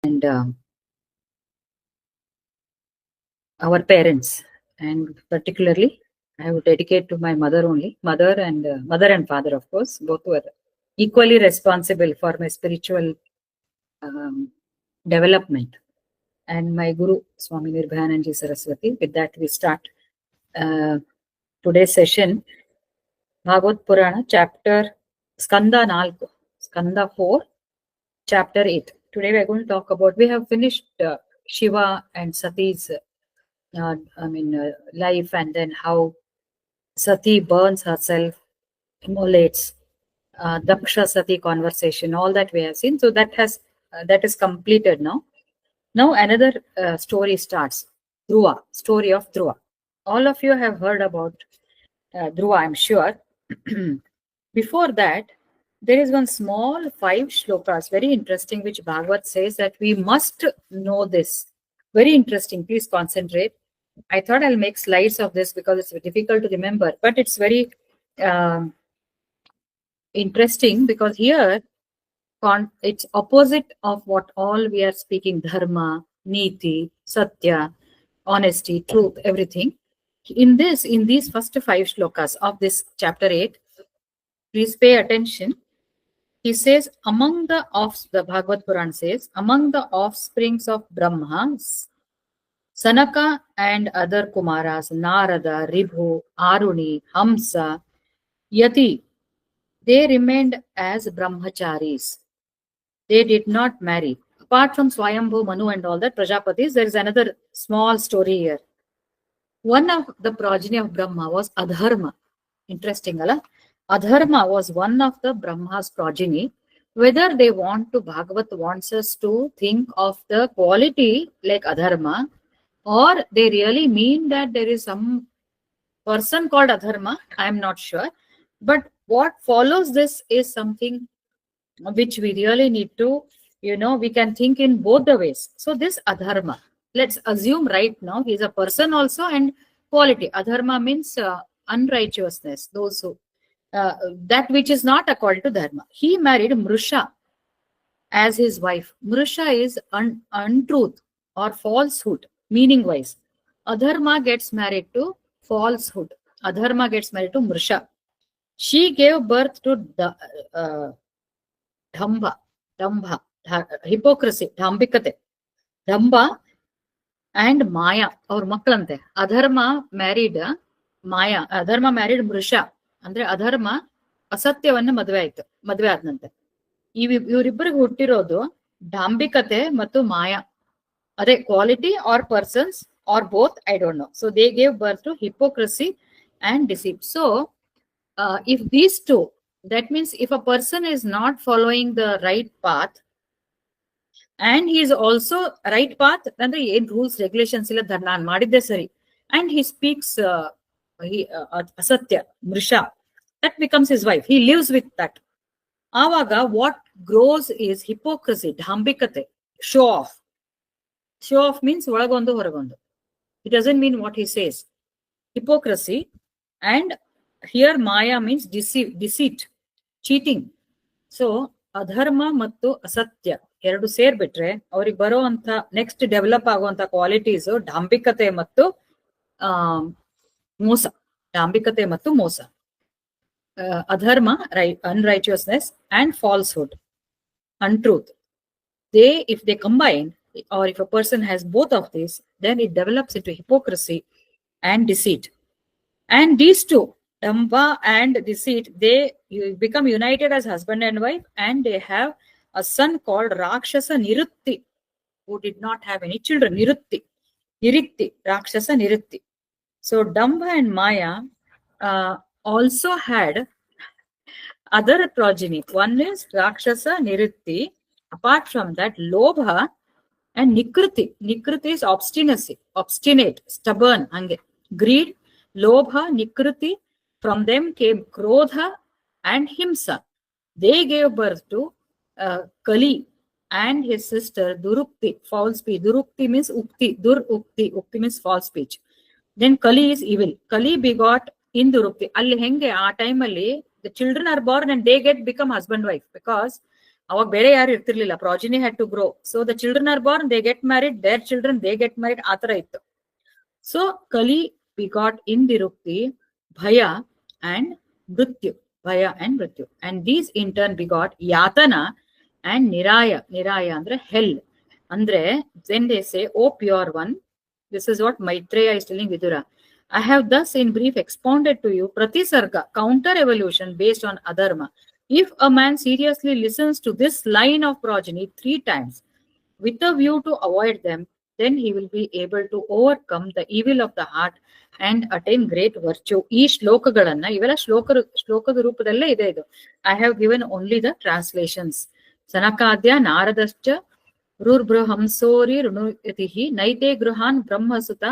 and our parents, and particularly I would dedicate to my mother only, mother and father, of course, both were equally responsible for my spiritual development. And my Guru, Swami Nirbhayananji Saraswati. With that, we start today's session. Bhagavad Purana, chapter Skanda IV, Skanda 4, chapter 8. Today we are going to talk about, we have finished Shiva and Sati's life, and then how Sati burns herself, immolates, Daksha Sati conversation, all that we have seen. So that is completed now. Now another story starts. Dhruva, story of Dhruva. All of you have heard about Dhruva, I'm sure. Before that, there is one small 5 shlokas, very interesting, which Bhagavad says that we must know this. Very interesting. Please concentrate. I thought I'll make slides of this because it's difficult to remember, but it's very interesting because here it's opposite of what all we are speaking: dharma, niti, satya, honesty, truth, everything. In these first 5 shlokas of this chapter 8, please pay attention. He says, the Bhagavad Purana says, among the offsprings of Brahma, Sanaka and other Kumaras, Narada, Ribhu, Aruni, Hamsa, Yati, they remained as brahmacharis. They did not marry. Apart from Swayambhu, Manu and all that, Prajapatis, there is another small story here. One of the progeny of Brahma was Adharma. Interesting, Allah? Adharma was one of the Brahma's progeny. Whether they Bhagavat wants us to think of the quality like Adharma, or they really mean that there is some person called Adharma, I am not sure. But what follows this is something which we really need to, we can think in both the ways. So this Adharma, let's assume right now he is a person also and quality. Adharma means unrighteousness, those who, that which is not according to Dharma. He married Mrusha as his wife. Mrusha is untruth or falsehood, meaning wise. Adharma gets married to falsehood. Adharma gets married to Mrusha. She gave birth to Dambha, hypocrisy, Dhambikate, Damba and Maya, or Maklante. Adharma married Maya, Adharma married Mrusha. Andre Adharma ಅಸತ್ಯವನ್ನ ಮದುವೆ ಆದ್ನಂತೆ. ಇವರಿಬ್ಬರಿಗೆ ಹುಟ್ಟಿರೋದು ಡಾಂಬಿಕತೆ ಮತ್ತು ಮಾಯಾ. ಅದೇ quality or persons or both, I don't know. So they gave birth to hypocrisy and deceit. So if these two, that means if a person is not following the right path and he is also right path, ಅಂದ್ರೆ ಏನ್ rules regulations ಇಲ್ಲ, ನಾನ್ ಮಾಡಿದ್ದೆ ಸರಿ, and he speaks asatya, mrisha, that becomes his wife. He lives with that. Avaga what grows is hypocrisy, dhambikate, show off. Show off means ಒಳಗೊಂದು ಹೊರಗೊಂದು. It doesn't mean what he says. Hypocrisy, and here Maya means deceit, cheating. So adharma ಮತ್ತು ಅಸತ್ಯ ಎರಡು ಸೇರ್ಬಿಟ್ರೆ ಅವ್ರಿಗೆ ಬರುವಂತ next develop ಆಗುವಂತ qualities ಡಾಂಬಿಕತೆ ಮತ್ತು ಮೋಸ. ಡಾಂಬಿಕತೆ ಮತ್ತು ಮೋಸ. Adharma, unrighteousness, and falsehood, untruth. If they combine, or if a person has both of these, then it develops into hypocrisy and deceit. And these two, Damba and deceit, they become united as husband and wife, and they have a son called Rakshasa Nirutti, who did not have any children. Niritti, Rakshasa Niritti. So Damba and Maya also had other progeny. One is Rakshasa Niritti. Apart from that, Lobha and Nikriti. Nikriti is obstinacy, obstinate, stubborn, greed. Lobha, Nikriti. From them came Krodha and Himsa. They gave birth to Kali and his sister Durukti, foul speech. Durukti means Ukti. Ukti means false speech. Then Kali is evil. Kali begot in Durukti. Alli henge aa time alli the children are born and they become husband wife, because ಅವಾಗ ಬೇರೆ ಯಾರು ಇರ್ತಿರ್ಲಿಲ್ಲ, progeny had to grow. So the children are born, they get married, their children they get married, ಆ ತರ ಇತ್ತು. So ಕಲಿ ಬಿಗಾಟ್ ಇಂದಿರುಕ್ತಿ, ಭಯ and ಮೃತ್ಯು, bhaya and mrityu, and these in turn begot yatana and niraya. ನಿರಾಯ ಅಂದ್ರೆ ಹೆಲ್. ಅಂದ್ರೆ when they say, "O pure one," this is what Maitreya is telling Vidura, "I have thus in brief expounded to you Pratisarga, counter evolution based on adharma. If a man seriously listens to this line of progeny 3 times with a view to avoid them, then he will be able to overcome the evil of the heart and attain great virtue." ಈ ಶ್ಲೋಕಗಳನ್ನ, ಇವೆಲ್ಲ ಶ್ಲೋಕದ ರೂಪದಲ್ಲೇ ಇದೆ ಇದು. I have given only the translations. ಸನಕಾದ್ಯ ನಾರದಶ್ಚ ರುರ್ಬೃಹಂಸೋರಿ ಋಣುಯತಿಃ ನೈತೆ ಗೃಹಾನ್ ಬ್ರಹ್ಮಸುತ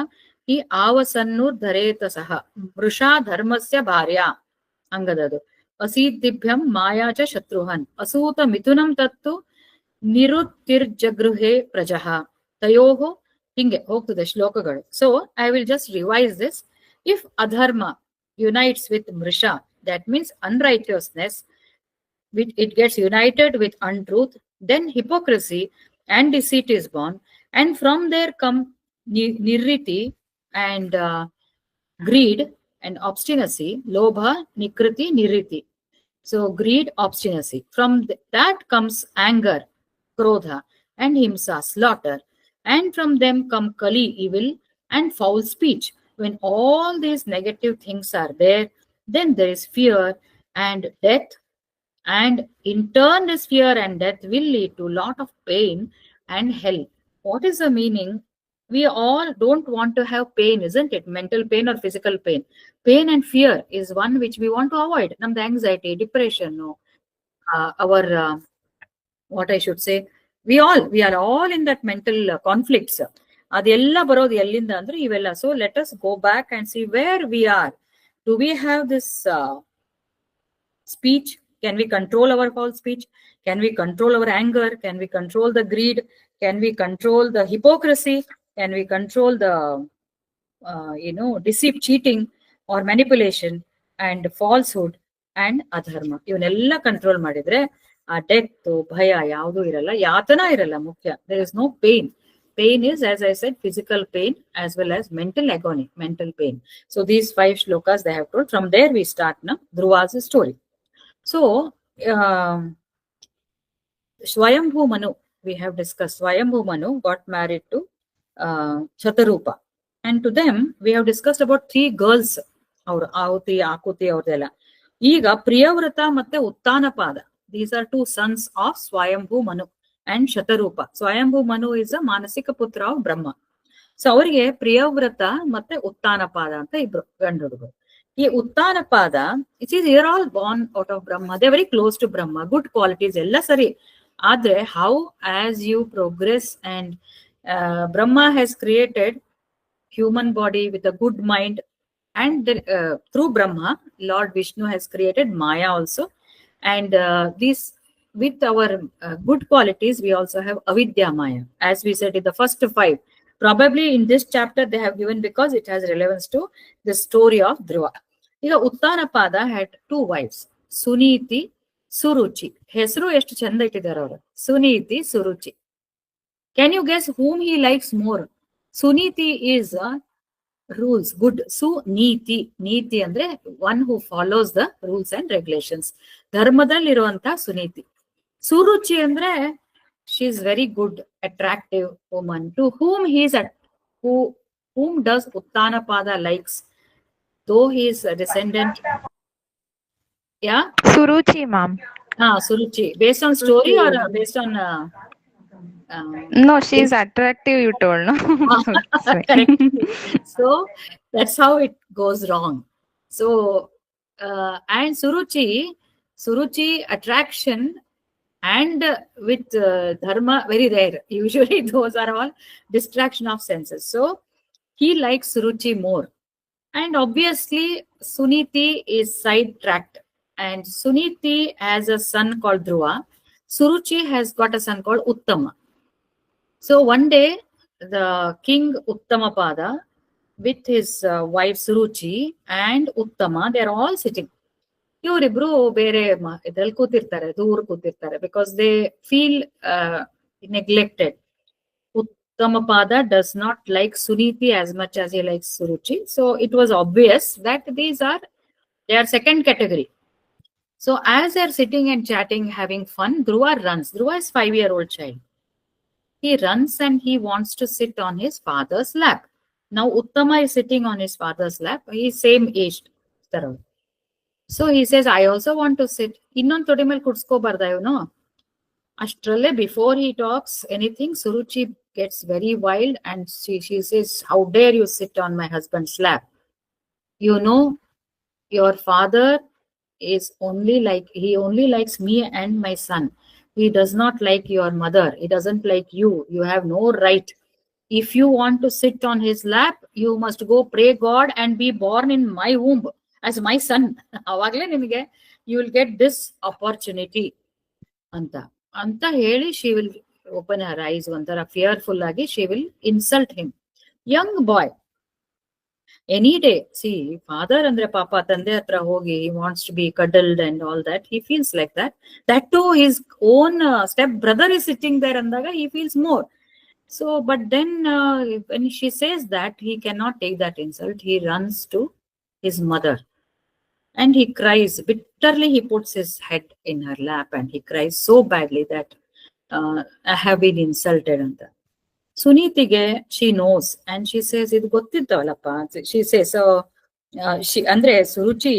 ಹಿ ಆವಸನ್ನುರ್ಧರೇತ ಸಹ ಮೃಷಾ ಧರ್ಮಸ್ಯ ಭಾರ್ಯ ಅಂಗದದು ಅಸೀದಿಭ್ಯಂ ಮಾಯಾ ಚ ಶತ್ರುಹನ್ ಅಸೂತ ಮಿಥುನಂ ತತ್ತು ನಿರುತ್ತಿರ್ಜಗೃಹೇ ಪ್ರಜಃ ತಯೋಃ. ಹಿಂಗೆ ಹೋಗ್ತದೆ ಶ್ಲೋಕಗಳು. So I will just revise this. If ಅಧರ್ಮ ಯುನೈಟ್ಸ್ with ಮೃಷಾ, that means unrighteousness, it gets united with untruth, then hypocrisy and deceit is born, and from there come nirriti and greed and obstinacy, lobha, nikriti, nirriti. So greed, obstinacy. From that comes anger, krodha, and himsa, slaughter, and from them come kali, evil, and foul speech. When all these negative things are there, then there is fear and death, and in turn this fear and death will lead to a lot of pain and hell. What is the meaning? We all don't want to have pain, isn't it? Mental pain or physical pain. Pain and fear is one which we want to avoid. Namda anxiety, depression, no, our what I should say, we are all in that mental conflicts. ಅದೆಲ್ಲ ಬರೋದು ಎಲ್ಲಿಂದ ಅಂದ್ರೆ ಇವೆಲ್ಲ. So let us go back and see where we are. Do we have this speech? Can we control our false speech? Can we control our anger? Can we control the greed? Can we control the hypocrisy? Can we control the deceit, cheating or manipulation and falsehood and adharma? ಇವನ್ನೆಲ್ಲ control ಮಾಡಿದ್ರೆ ಆ death, ಭಯ ಯಾವುದು ಇರಲ್ಲ, ಯಾತನ ಇರಲ್ಲ. ಮುಖ್ಯ, there is no pain. Pain is, as I said, physical pain as well as mental agony, mental pain. So these 5 shlokas they have told. From there we start now Dhruva's story. So Swayambhu Manu, we have discussed. Swayambhu Manu got married to Shatarupa, and to them we have discussed about 3 girls. Our Ahuti, Akuti avardella. ಈಗ ಪ್ರಿಯವ್ರತ ಮತ್ತೆ ಉತ್ತಾನಪಾದ, these are 2 sons of Swayambhu Manu and Shatarupa. Swayambhu Manu is a ಮಾನಸಿಕ ಪುತ್ರ of Brahma. So ಅವರಿಗೆ ಪ್ರಿಯವ್ರತ ಮತ್ತೆ ಉತ್ತಾನಪಾದ ಅಂತ ಇಬ್ರು ಗಂಡು ಹುಡುಗರು. ಈ Uttanapada, they're all born out of Brahma, they very close to Brahma, good qualities ಎಲ್ಲ ಸರಿ. ಆದ್ರೆ how as you progress and Brahma has created human body with a good mind, and through Brahma, Lord Vishnu has created Maya also, and these with our good qualities we also have avidya Maya, as we said in the first 5. Probably in this chapter they have given because it has relevance to the story of Dhruva. Iga Uttanapada had 2 wives, Suniti, Suruchi. Hesru ಎಷ್ಟು ಚಂದ ಇಟ್ಟಿದ್ದಾರೆ ಅವರು, Suniti, Suruchi. Can you guess whom he likes more? Suniti is rules, good. Suniti, ನೀತಿ ಅಂದ್ರೆ one who follows the rules and regulations. ಧರ್ಮದಲ್ಲಿರುವಂತ Suniti. Suruchi ಅಂದ್ರೆ she is very good, attractive woman, to whom he is whom does Uttanapada likes, though he is a descendant. Yeah, Suruchi, ma'am. Suruchi, based on story or based on no, she is attractive, you told, no? Correct. So that's how it goes wrong. So and Suruchi attraction and with dharma very rare. Usually those are all distraction of senses. So he likes Suruchi more, and obviously Suniti is sidetracked, and Suniti has a son called Dhruva. Suruchi has got a son called Uttama. So one day the king Uttamapada with his wife Suruchi and Uttama, they are all sitting. ಇವರಿಬ್ರು ಬೇರೆ ಇದ್ರಲ್ಲಿ ಕೂತಿರ್ತಾರೆ, ದೂರ ಕೂತಿರ್ತಾರೆ, because they feel neglected. Uttamapada does not like Suniti as much as he likes Suruchi. So it was obvious that they are second category. So as they are sitting and chatting, having fun, Dhruva runs. Dhruva is 5-year-old child. He runs and he wants to sit on his father's lap. Now Uttama is sitting on his father's lap. He is same age. So he says, I also want to sit. Innond todi mel kudskobarda know. Ashtralle, before he talks anything, Suruchi gets very wild and she says, how dare you sit on my husband's lap? You know, your father is he only likes me and my son. He does not like your mother. He doesn't like you. You have no right. If you want to sit on his lap, you must go pray God and be born in my womb as my son. Avagle nimige you will get this opportunity anta heli she will open her eyes ontara fearful agi she will insult him. Young boy, any day, see, father andre papa tande hatra hogi, he wants to be cuddled and all that, he feels like that. That too, his own step brother is sitting there andaga he feels more. So but then when she says that, he cannot take that insult. He runs to his mother and he cries bitterly. He puts his head in her lap and he cries so badly that I have been insulted. Anta Sunitige, she knows and she says, idu gottittalappa. She says, so she andre Suruchi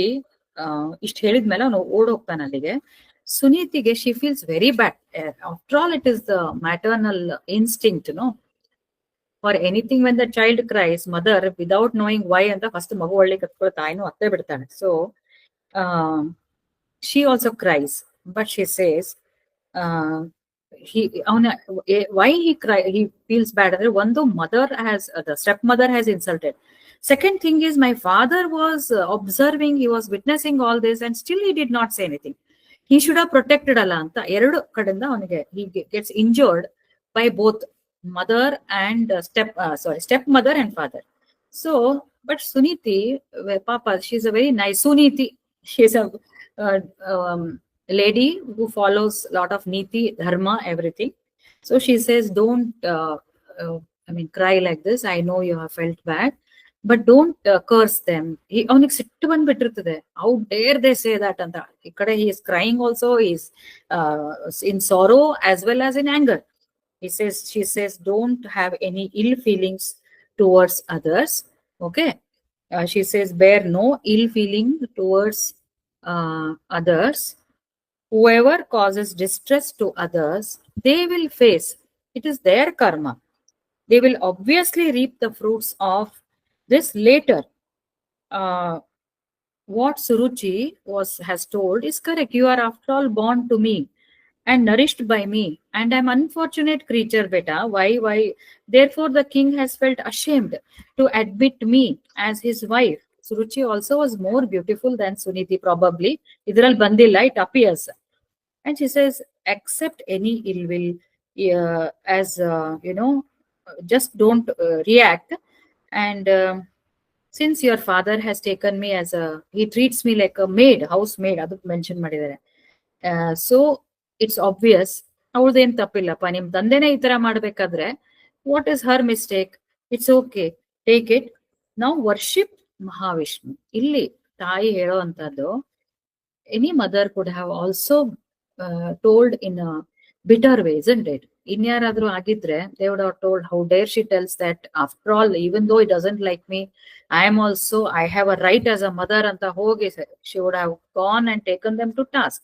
ಇಷ್ಟು ಹೇಳಿದ್ಮೇಲೆ ಅವನು ಓಡ್ ಹೋಗ್ತಾನೆ ಅಲ್ಲಿಗೆ. ಸುನೀತಿಗೆ she feels very bad. After all, it is the maternal instinct, for anything. When the child cries, mother, without knowing why anta first ಮಗು ಒಳ್ಳೆ ಕತ್ಕೊಳ್ಳೋ ತಾಯಿನೂ ಅತ್ತೆ ಬಿಡ್ತಾಳೆ. So she also cries, but she says, why he feels bad. One mother has the stepmother has insulted. Second thing is, my father was observing, he was witnessing all this and still he did not say anything. He should have protected alla anta eradu kadinda avanige he gets injured by both mother and stepmother and father. So but Suniti, papa, she's a very nice Suniti. She's a lady who follows a lot of niti, dharma, everything. So she says, don't cry like this. I know you have felt bad, but don't curse them. Avನಿಗೆ ಸಿಟ್ಟು ಬಂದ್ಬಿಟ್ಟಿರ್ತದೆ. How dare they say that ಅಂತ. ಈ ಕಡೆ he is crying also, he is in sorrow as well as in anger. She says, don't have any ill feelings towards others. Okay. She says, bear no ill feeling towards others. Whoever causes distress to others, they will face. It is their karma. They will obviously reap the fruits of this later. What Suruchi has told is correct. You are after all born to me and nourished by me, and I'm unfortunate creature, beta. Why? Therefore the king has felt ashamed to admit me as his wife. Suruchi also was more beautiful than Suniti, probably. Idral bandilla, it appears. And she says, accept any ill will, as just don't react. And since your father has taken me as he treats me like a maid, housemaid, adu mention madidare. So it's obvious. ಅವಳದೇನು ತಪ್ಪಿಲ್ಲಪ್ಪ, ನಿಮ್ ತಂದೆನೇ ಈ ತರ ಮಾಡ್ಬೇಕಾದ್ರೆ what is Har mistake? It's okay, take it. ನಾವು worship Mahavishnu. ಇಲ್ಲಿ ತಾಯಿ ಹೇಳೋ ಅಂತದ್ದು any mother could have also told in a bitter way, isn't it? ಇನ್ಯಾರಾದ್ರೂ ಆಗಿದ್ರೆ they would have told, how dare she tells that, after all, even though he doesn't like me, I have a right as a mother anta hogi. She would have gone and taken them to task.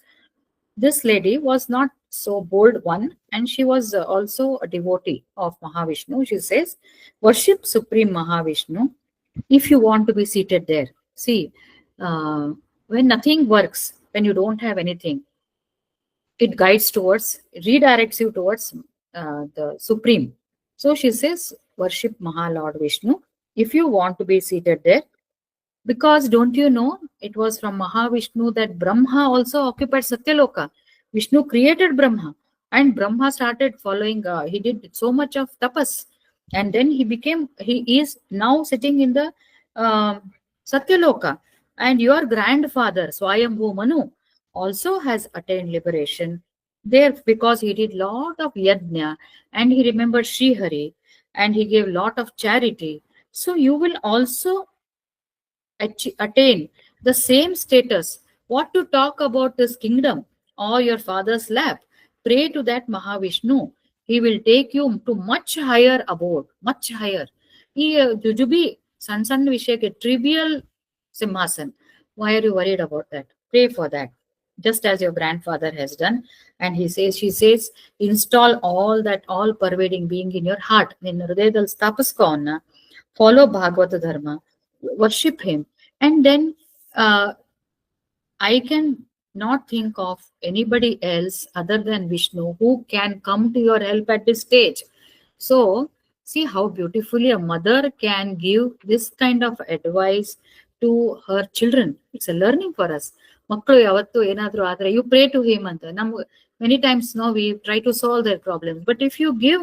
This lady was not so bold one, and she was also a devotee of Mahavishnu. She says, worship Supreme Mahavishnu if you want to be seated there. See, when nothing works, when you don't have anything, it redirects you towards the Supreme. So she says, worship Mahalord Vishnu if you want to be seated there. Because don't you know, it was from Mahavishnu that Brahma also occupied Satyaloka. Vishnu created Brahma, and Brahma started following, he did so much of tapas, and then he is now sitting in the Satyaloka. And your grandfather, Swayambhu Manu, also has attained liberation there because he did lot of yajna and he remembered Sri Hari and he gave lot of charity. So you will also attain the same status. What to talk about this kingdom or your father's lap? Pray to that Mahavishnu. He will take you to much higher abode, much higher. Jujubi, Sansan Vishek, trivial Simhasan. Why are you worried about that? Pray for that. Just as your grandfather has done. And she says, install all that all pervading being in your heart. Follow Bhagavata Dharma, worship him, and then I can not think of anybody else other than Vishnu who can come to your help at this stage. So, see how beautifully a mother can give this kind of advice to her children. It's a learning for us. ಮಕ್ಕಳು ಯಾವತ್ತು ಏನಾದರೂ ಆದರೆ you pray to him ಅಂತ ನಮ್ಗೆ many times no we try to solve their problems, but if you give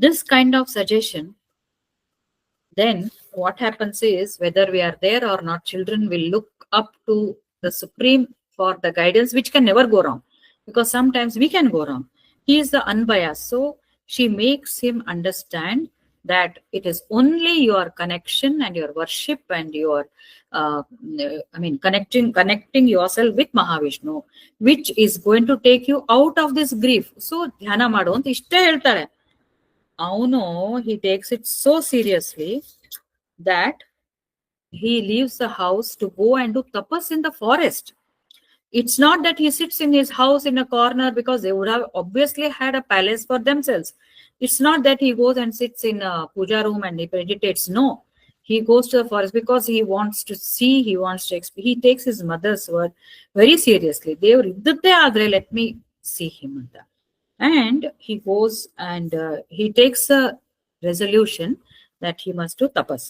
this kind of suggestion, then what happens is whether we are there or not, children will look up to the supreme for the guidance, which can never go wrong, because sometimes we can go wrong. He is the unbiased, so she makes him understand that it is only your connection and your worship and your connecting yourself with Mahavishnu which is going to take you out of this grief. So ಧ್ಯಾನ ಮಾಡು ಅಂತ ಇಷ್ಟೇ ಹೇಳ್ತಾಳೆ. ಅವನು he takes it so seriously that he leaves the house to go and do tapas in the forest. It's not that he sits in his house in a corner because they would have obviously had a palace for themselves. It's not that he goes and sits in a puja room and he meditates. No, he goes to the forest because he wants to see, he wants to experience. He takes his mother's word very seriously. Let me see him. And he goes and he takes a resolution that he must do tapas.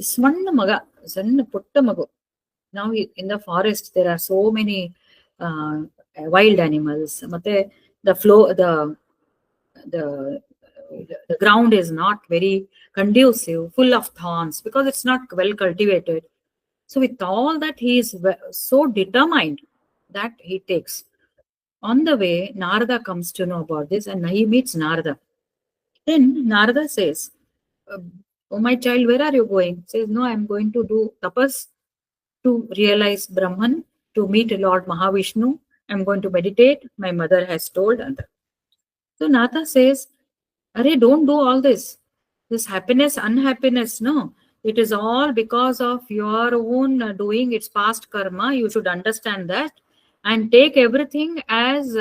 Svanna maga, sanna putta magu. Now in the forest there are so many wild animals. The ground is not very conducive, full of thorns because it's not well cultivated. So with all that, he is so determined that he takes. On the way, Narada comes to know about this and he meets Narada. Then Narada says, oh my child, where are you going? Says, no, I'm going to do tapas to realize Brahman, to meet Lord Mahavishnu. I'm going to meditate. My mother has told. So Narada says, Arey, don't do all this. This happiness, unhappiness, no. It is all because of your own doing. It's past karma. You should understand that. And take everything as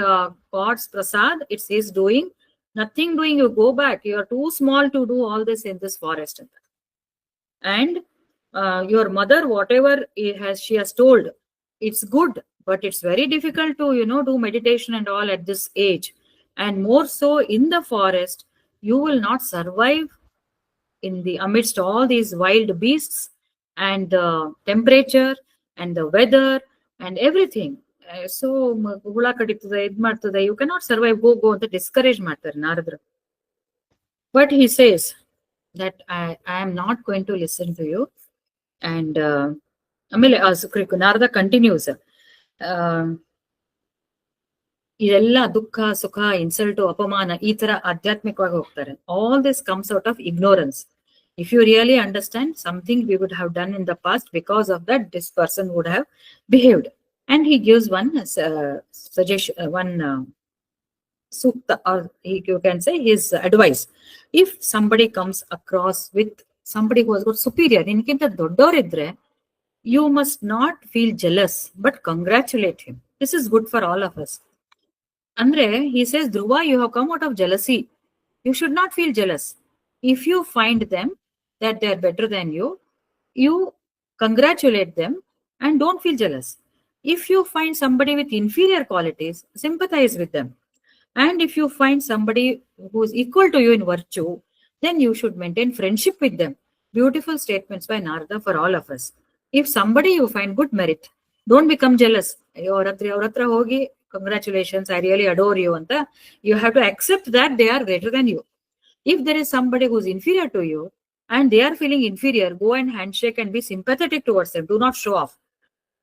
God's prasad. It's his doing. Nothing doing, you go back. You are too small to do all this in this forest. And your mother, whatever she has told, it's good, but it's very difficult to, do meditation and all at this age. And more so in the forest, you will not survive in the amidst all these wild beasts and the temperature and the weather and everything. So ಹುಳ ಕಡಿತದೆ ಇದ್ ಮಾಡ್ತದೆ, you cannot survive, go ಅಂತ discourage ಮಾಡ್ತಾರೆ ನಾರದ್ರು. But he says that I am not going to listen to you. And ಆಮೇಲೆ Narada continuous, ಇದೆಲ್ಲ ದುಃಖ ಸುಖ insult ಅಪಮಾನ ಈ ತರ ಆಧ್ಯಾತ್ಮಿಕವಾಗಿ ಹೋಗ್ತಾರೆ. All this comes out of ignorance. If you really understand something we would have done in the past, because of that this person would have behaved. And he gives one suggestion, one sukta, or you can say his advice. If somebody comes across with somebody who has got superior, ನಿನ್ಕಿಂತ ದೊಡ್ಡವರಿದ್ರೆ, you must not feel jealous but congratulate him. This is good for all of us. Andre, he says, Dhruva, you have come out of jealousy. You should not feel jealous. If you find them that they are better than you, you congratulate them and don't feel jealous. If you find somebody with inferior qualities, sympathize with them. And if you find somebody who is equal to you in virtue, then you should maintain friendship with them. Beautiful statements by Narada for all of us. If somebody you find good merit, don't become jealous. Avratra hogi, congratulations, I really adore you. Anta, you have to accept that they are greater than you. If there is somebody who is inferior to you, and they are feeling inferior, go and handshake and be sympathetic towards them. Do not show off.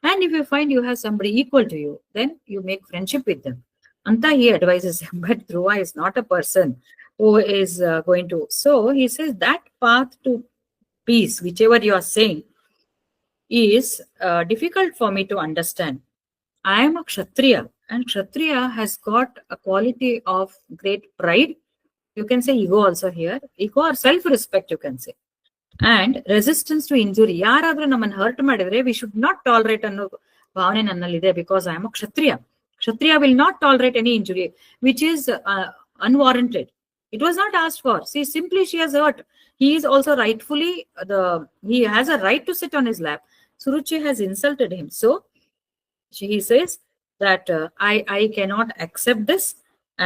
And if you find you have somebody equal to you, then you make friendship with them. Anta he advises him, but Dhruva is not a person who is going to. So he says that path to peace, whichever you are saying, is difficult for me to understand. I am a Kshatriya, and Kshatriya has got a quality of great pride. You can say ego also here. Ego or self-respect, you can say. And resistance to injury. ಯಾರಾದ್ರೂ ನಮ್ಮನ್ನು hurt ಮಾಡಿದ್ರೆ we should not tolerate ಅನ್ನೋ ಭಾವನೆ ನನ್ನಲ್ಲಿದೆ, because I am a Kshatriya. Kshatriya will not tolerate any injury which is unwarranted. It was not asked for. See, simply she has hurt. He is also rightfully he has a right to sit on his lap. Suruchi has insulted him. So he says that I cannot accept this,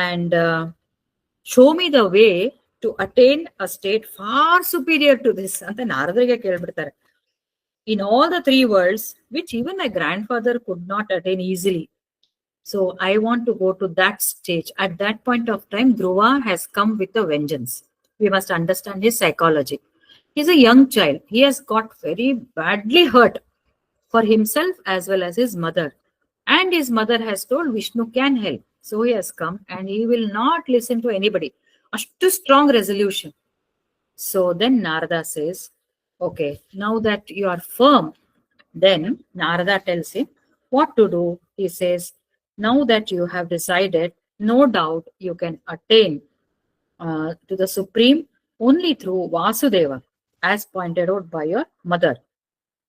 and show me the way to attain a state far superior to this. ಅಂತ ನಾರದರಿಗೆ ಕೇಳ್ಬಿಡ್ತಾರೆ. In all the three worlds, which even my grandfather could not attain easily. So I want to go to that stage. At that point of time, Dhruva has come with a vengeance. We must understand his psychology. He's a young child. He has got very badly hurt for himself as well as his mother. And his mother has told Vishnu can help. So he has come and he will not listen to anybody. A strong resolution. So then Narada says, okay, now that you are firm, then Narada tells him what to do. He says, now that you have decided, no doubt you can attain to the Supreme only through Vasudeva, as pointed out by your mother.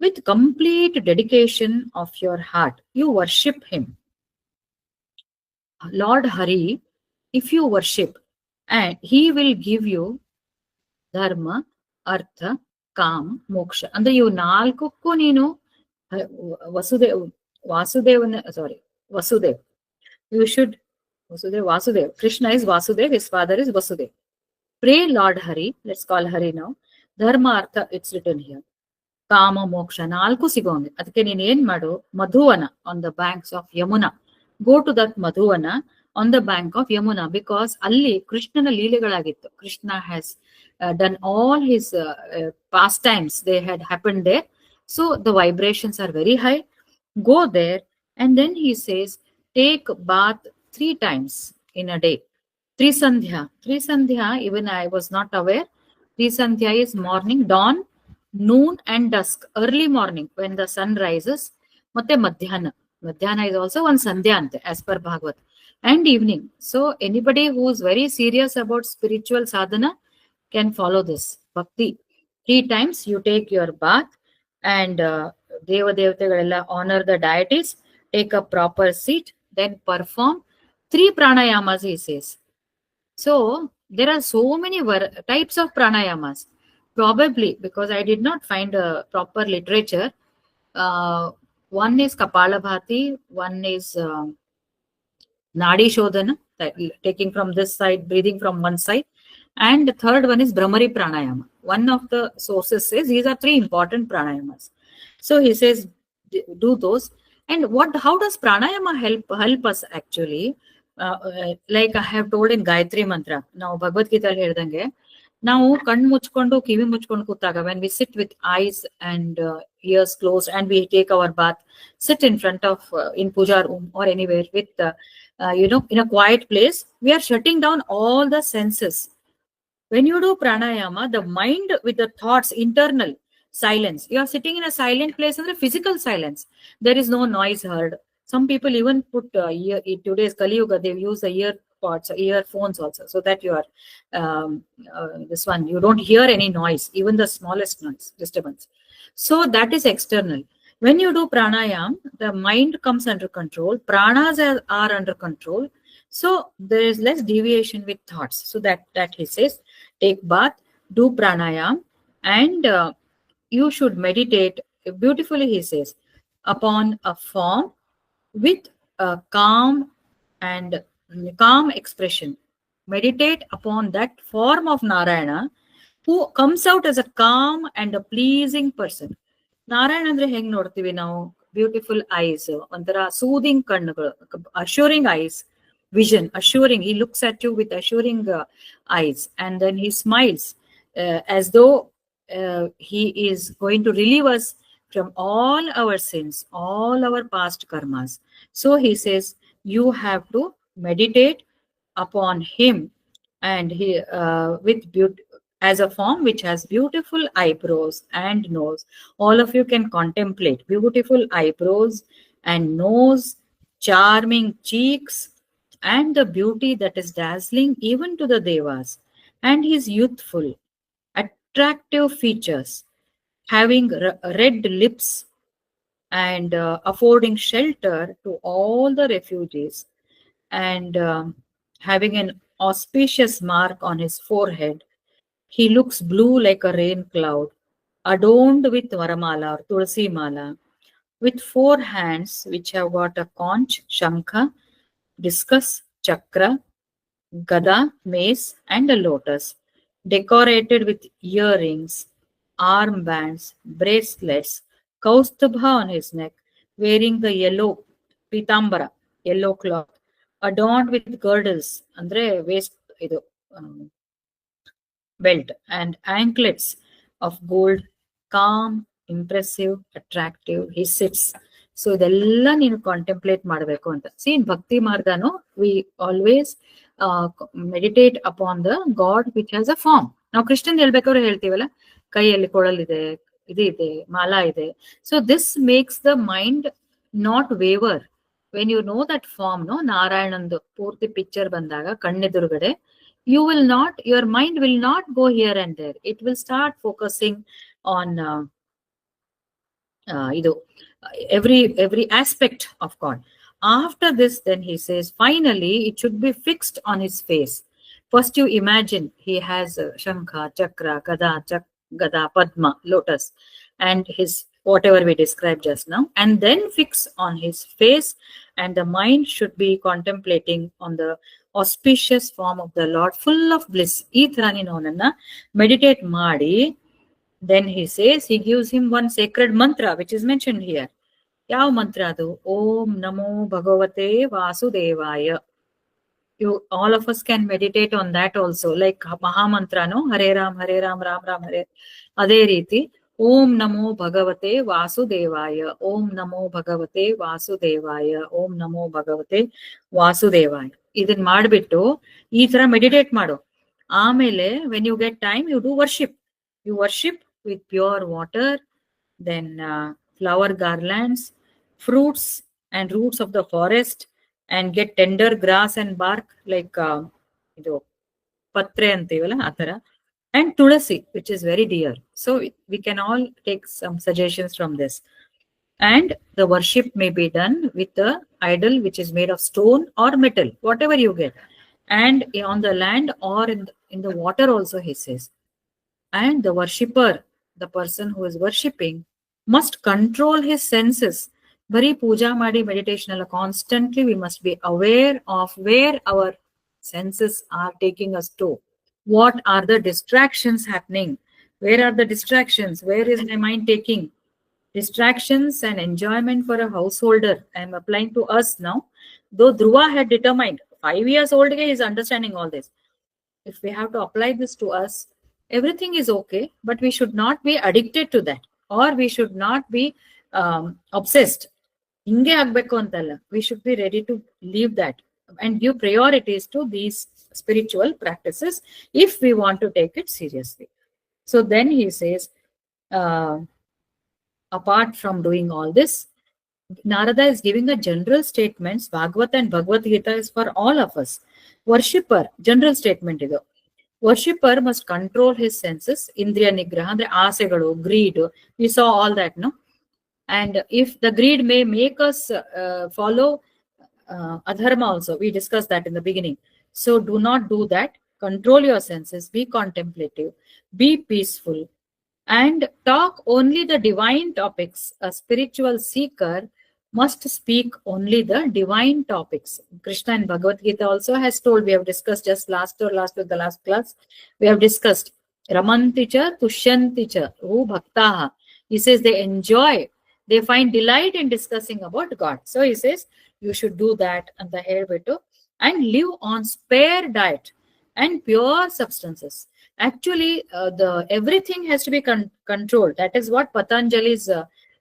With complete dedication of your heart, you worship him. Lord Hari, if you worship, and he will give you ಧರ್ಮ ಅರ್ಥ ಕಾಮ ಮೋಕ್ಷ. ಅಂದ್ರೆ ಇವು ನಾಲ್ಕಕ್ಕೂ ನೀನು Vasudev you should Vasudev. Krishna is Vasudev, his father is Vasudev. Pray Lord Hari, let's call Hari now. Dharma artha, it's written here. Kama moksha ನಾಲ್ಕು ಸಿಗೋಂಗೆ. ಅದಕ್ಕೆ ನೀನ್ ಏನ್ ಮಾಡು, ಮಧುವನ on the banks of Yamuna. Go to that Madhuvana on the bank of Yamuna, because ಅಲ್ಲಿ ಕೃಷ್ಣನ ಲೀಲೆಗಳಾಗಿತ್ತು. Krishna has done all his pastimes, they had happened there. So the vibrations are very high. Go there, and then he says, take bath 3 times in a day. Trisandhya, even I was not aware. Trisandhya is morning, dawn, noon and dusk, early morning when the sun rises. ಮತ್ತೆ madhyana is also one sandhya ante as per Bhagavad, and evening. So anybody who is very serious about spiritual sadhana can follow this bhakti. 3 times you take your bath, and devatagalella honor the deities, take a proper seat, then perform 3 pranayamas, he says. So there are so many types of pranayamas. Probably because I did not find a proper literature. One is Kapalabhati, one is Nadi Shodhana, taking from this side, breathing from one side, and the third one is Brahmari Pranayama. One of the sources says these are 3 important pranayamas. So he says, do those. And how does pranayama help us actually? Like I have told in Gayatri Mantra, now Bhagavad Gita ಹೇಳಿದಂಗೆ ನಾವು ಕಣ್ಣು ಮುಚ್ಕೊಂಡು ಕಿವಿ ಮುಚ್ಕೊಂಡು ಕೂತಾಗ, when we sit with eyes and ears closed and we take our bath, sit in front of in puja room or anywhere with in a quiet place, we are shutting down all the senses. When you do pranayama, the mind with the thoughts, internal silence, you are sitting in a silent place, and the physical silence, there is no noise heard. Some people even put in today's Kali Yuga, they use the earphones also, so that you are this one, you don't hear any noise, even the smallest noise disturbance. So that is external. When you do pranayam, the mind comes under control, pranas are under control, so there is less deviation with thoughts. So that he says, take bath, do pranayam, and you should meditate beautifully, he says, upon a form with a calm expression. Meditate upon that form of Narayana, who comes out as a calm and a pleasing person. Narayana andre heng nodtivi ನಾವು, beautiful ice, ಒಂಥರ soothing ಕಣ್ಣುಗಳು, assuring eyes, vision, assuring. He looks at you with assuring eyes, and then he smiles as though he is going to relieve us from all our sins, all our past karmas. So he says, you have to meditate upon him, and he with beauty, as a form which has beautiful eyebrows and nose. All of you can contemplate beautiful eyebrows and nose, charming cheeks, and the beauty that is dazzling even to the devas. And he is youthful, attractive features, having red lips, and affording shelter to all the refugees, and having an auspicious mark on his forehead. He looks blue like a rain cloud, adorned with varamala or tulsi mala, with 4 hands which have got a conch, shankha, discus, chakra, gada, mace, and a lotus, decorated with earrings, armbands, bracelets, kaustubha on his neck, wearing the yellow pitambara, yellow cloth, adorned with girdles, andre waist idu belt, and anklets of gold, calm, impressive, attractive. He sits. So ಇದೆಲ್ಲ ನೀನು contemplate ಮಾಡಬೇಕು ಅಂತ. See in bhakti ಮಾರ್ಗನು we always meditate upon the God which has a form. ನಾವು ಕೃಷ್ಣನ್ ಹೇಳ್ಬೇಕಾದ್ರೆ ಹೇಳ್ತೀವಲ್ಲ, ಕೈಯಲ್ಲಿ ಕೊಳಲಿದೆ, ಇದು ಇದೆ, ಮಾಲಾ ಇದೆ. So this makes the mind not waver. When you know that form, no ನಾರಾಯಣಂದು ಪೂರ್ತಿ ಪಿಕ್ಚರ್ ಬಂದಾಗ ಕಣ್ಣೆದುರುಗಡೆ, you will not, your mind will not go here and there. It will start focusing on every aspect of God. After this, then he says, finally, it should be fixed on his face. First, you imagine he has shankha, chakra, gada, padma, lotus, and his whatever we described just now, and then fix on his face, and the mind should be contemplating on the auspicious form of the Lord, full of bliss. ಈ ತರ ನೀನು ಅವನನ್ನ meditate ಮಾಡಿ, then he says, he gives him one sacred mantra which is mentioned here. ಯಾವ ಮಂತ್ರ ಅದು? ಓಂ ನಮೋ ಭಗವತೆ ವಾಸುದೇವಾಯ. You, all of us can meditate on that also, like mahamantra, no? Hare Ram, Ram Ram, Hare. ಅದೇ ರೀತಿ ಓಂ ನಮೋ ಭಗವತೆ ವಾಸುದೇವಾಯ, ಓಂ ನಮೋ ಭಗವತೆ ವಾಸುದೇವಾಯ, ಓಂ ನಮೋ ಭಗವತೆ ವಾಸುದೇವಾಯ. ಇದನ್ ಮಾಡ್ಬಿಟ್ಟು ಈ ತರ ಮೆಡಿಟೇಟ್ ಮಾಡು. ಆಮೇಲೆ when you get time, you do worship. You worship with pure water, then flower garlands, fruits and roots of the forest, and get tender grass and bark like idu patre antivalla atara, and tulasi, which is very dear. So we can all take some suggestions from this. And the worship may be done with the idol which is made of stone or metal, whatever you get, and on the land or in the water also, he says. And the worshipper, the person who is worshipping, must control his senses. Bari puja madi meditation alla constantly we must be aware of where our senses are taking us to. What are the distractions happening? Where are the distractions? Where is my mind taking? Distractions and enjoyment for a householder, I am applying to us now. Though Dhruva had determined, 5 years old guy is understanding all this. If we have to apply this to us, everything is okay, but we should not be addicted to that, or we should not be obsessed. Hinge agbeku antalla. We should be ready to leave that and give priorities to these spiritual practices if we want to take it seriously. So then he says, apart from doing all this, Narada is giving a general statements. Bhagavad and Bhagavad Gita is for all of us. Worshipper, general statement idu. Worshipper must control his senses, indriya nigraha, andre asegalu, greed. We saw all that, no? And if the greed may make us follow adharma also, we discussed that in the beginning. So do not do that. Control your senses, be contemplative, be peaceful, and talk only the divine topics. A spiritual seeker must speak only the divine topics. Krishna in Bhagavad Gita also has told, we have discussed just last class, we have discussed Ramanticha Tushyanticha Hu Bhaktaha. He says they enjoy, they find delight in discussing about God. So he says you should do that and the hair beto, and live on spare diet and pure substances. Actually, the everything has to be controlled. That is what Patanjali's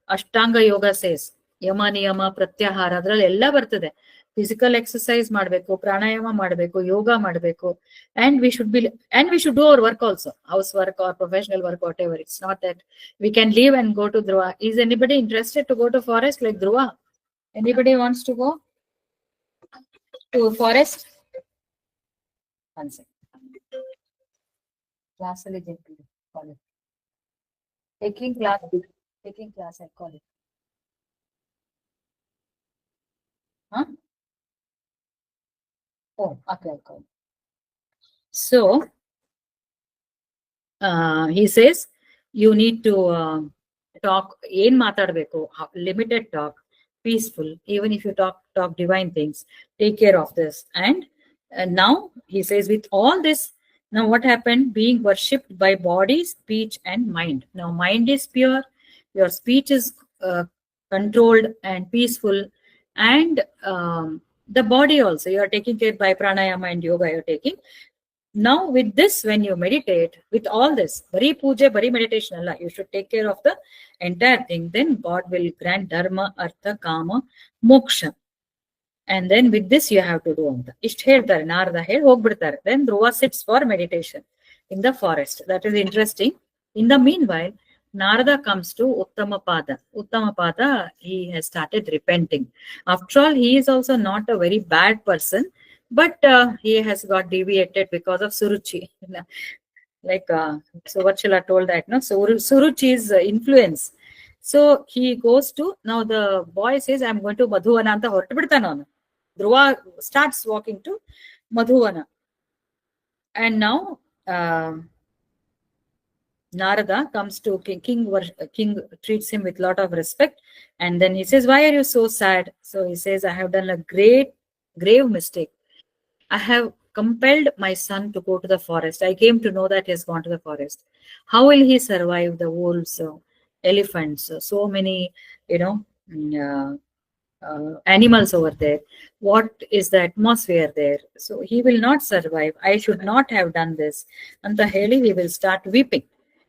Ashtanga Yoga says. Yama niyama pratyahara adರಲ್ಲಿ ಎಲ್ಲ ಬರ್ತದೆ. Physical exercise ಮಾಡಬೇಕು, ಪ್ರಾಣಾಯಾಮ ಮಾಡಬೇಕು, yoga ಮಾಡಬೇಕು, and we should do our work also, housework or professional work, whatever. It's not that we can leave and go to Dhruva. Is anybody interested to go to forest like Dhruva? Anybody wants to go to forest? One second. Class ಅಲ್ಲಿ call it. Taking class, I call it. Huh? Oh, okay, I'll call it. So, he says, you need to talk, ಏನ್ ಮಾತಾಡ್ಬೇಕು, limited talk, peaceful, even if you talk divine things, take care of this. And now he says, with all this, now what happened? Being worshipped by body, speech, and mind. Now mind is pure, your speech is controlled and peaceful, and the body also, you are taking care by pranayama and yoga you are taking. Now with this, when you meditate, with all this, bari puja, bari meditation Allah, you should take care of the entire thing. Then God will grant dharma, artha, kama, moksha. And then with this you have to do ಅಂತ ಇಷ್ಟು ಹೇಳ್ತಾರೆ. ನಾರದ ಹೇಳಿ ಹೋಗ್ಬಿಡ್ತಾರೆ. Then Dhruva sits for meditation in the forest. That is interesting. In the meanwhile, Narada comes to Uttamapada. Uttamapada, he has started repenting. After all, he is also not a very bad person, but he has got deviated because of Suruchi. Like Suvachala told that, no? So Suruchi's influence. So he goes to, now the boy says, I'm going to Madhuvana anta hortu bidtana avanu. Dhruva starts walking to Madhuvana. And now Narada comes to King treats him with a lot of respect. And then he says, why are you so sad? So he says, I have done a grave mistake. I have compelled my son to go to the forest. I came to know that he has gone to the forest. How will he survive the wolves, elephants, so many, animals over there? What is the atmosphere there? So he will not survive. I should not have done this. Anta heli, he will start weeping.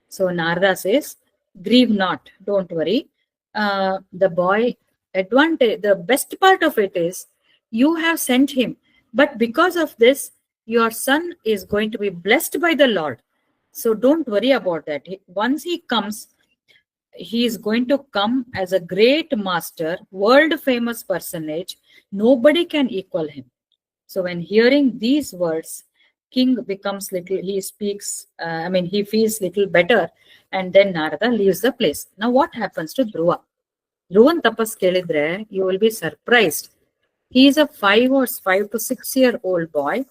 So Narada says, grieve not, don't worry. The boy, the best part of it is, you have sent him, but because of this, your son is going to be blessed by the Lord. So don't worry about that. Once he comes, he is going to come as a great master, world famous personage. Nobody can equal him. So when hearing these words, king becomes little, he speaks, he feels little better, and then Narada leaves the place. Now what happens to Dhruva? Dhruvan tapas kelidre, you will be surprised. He is a 5 to 6 year old boy.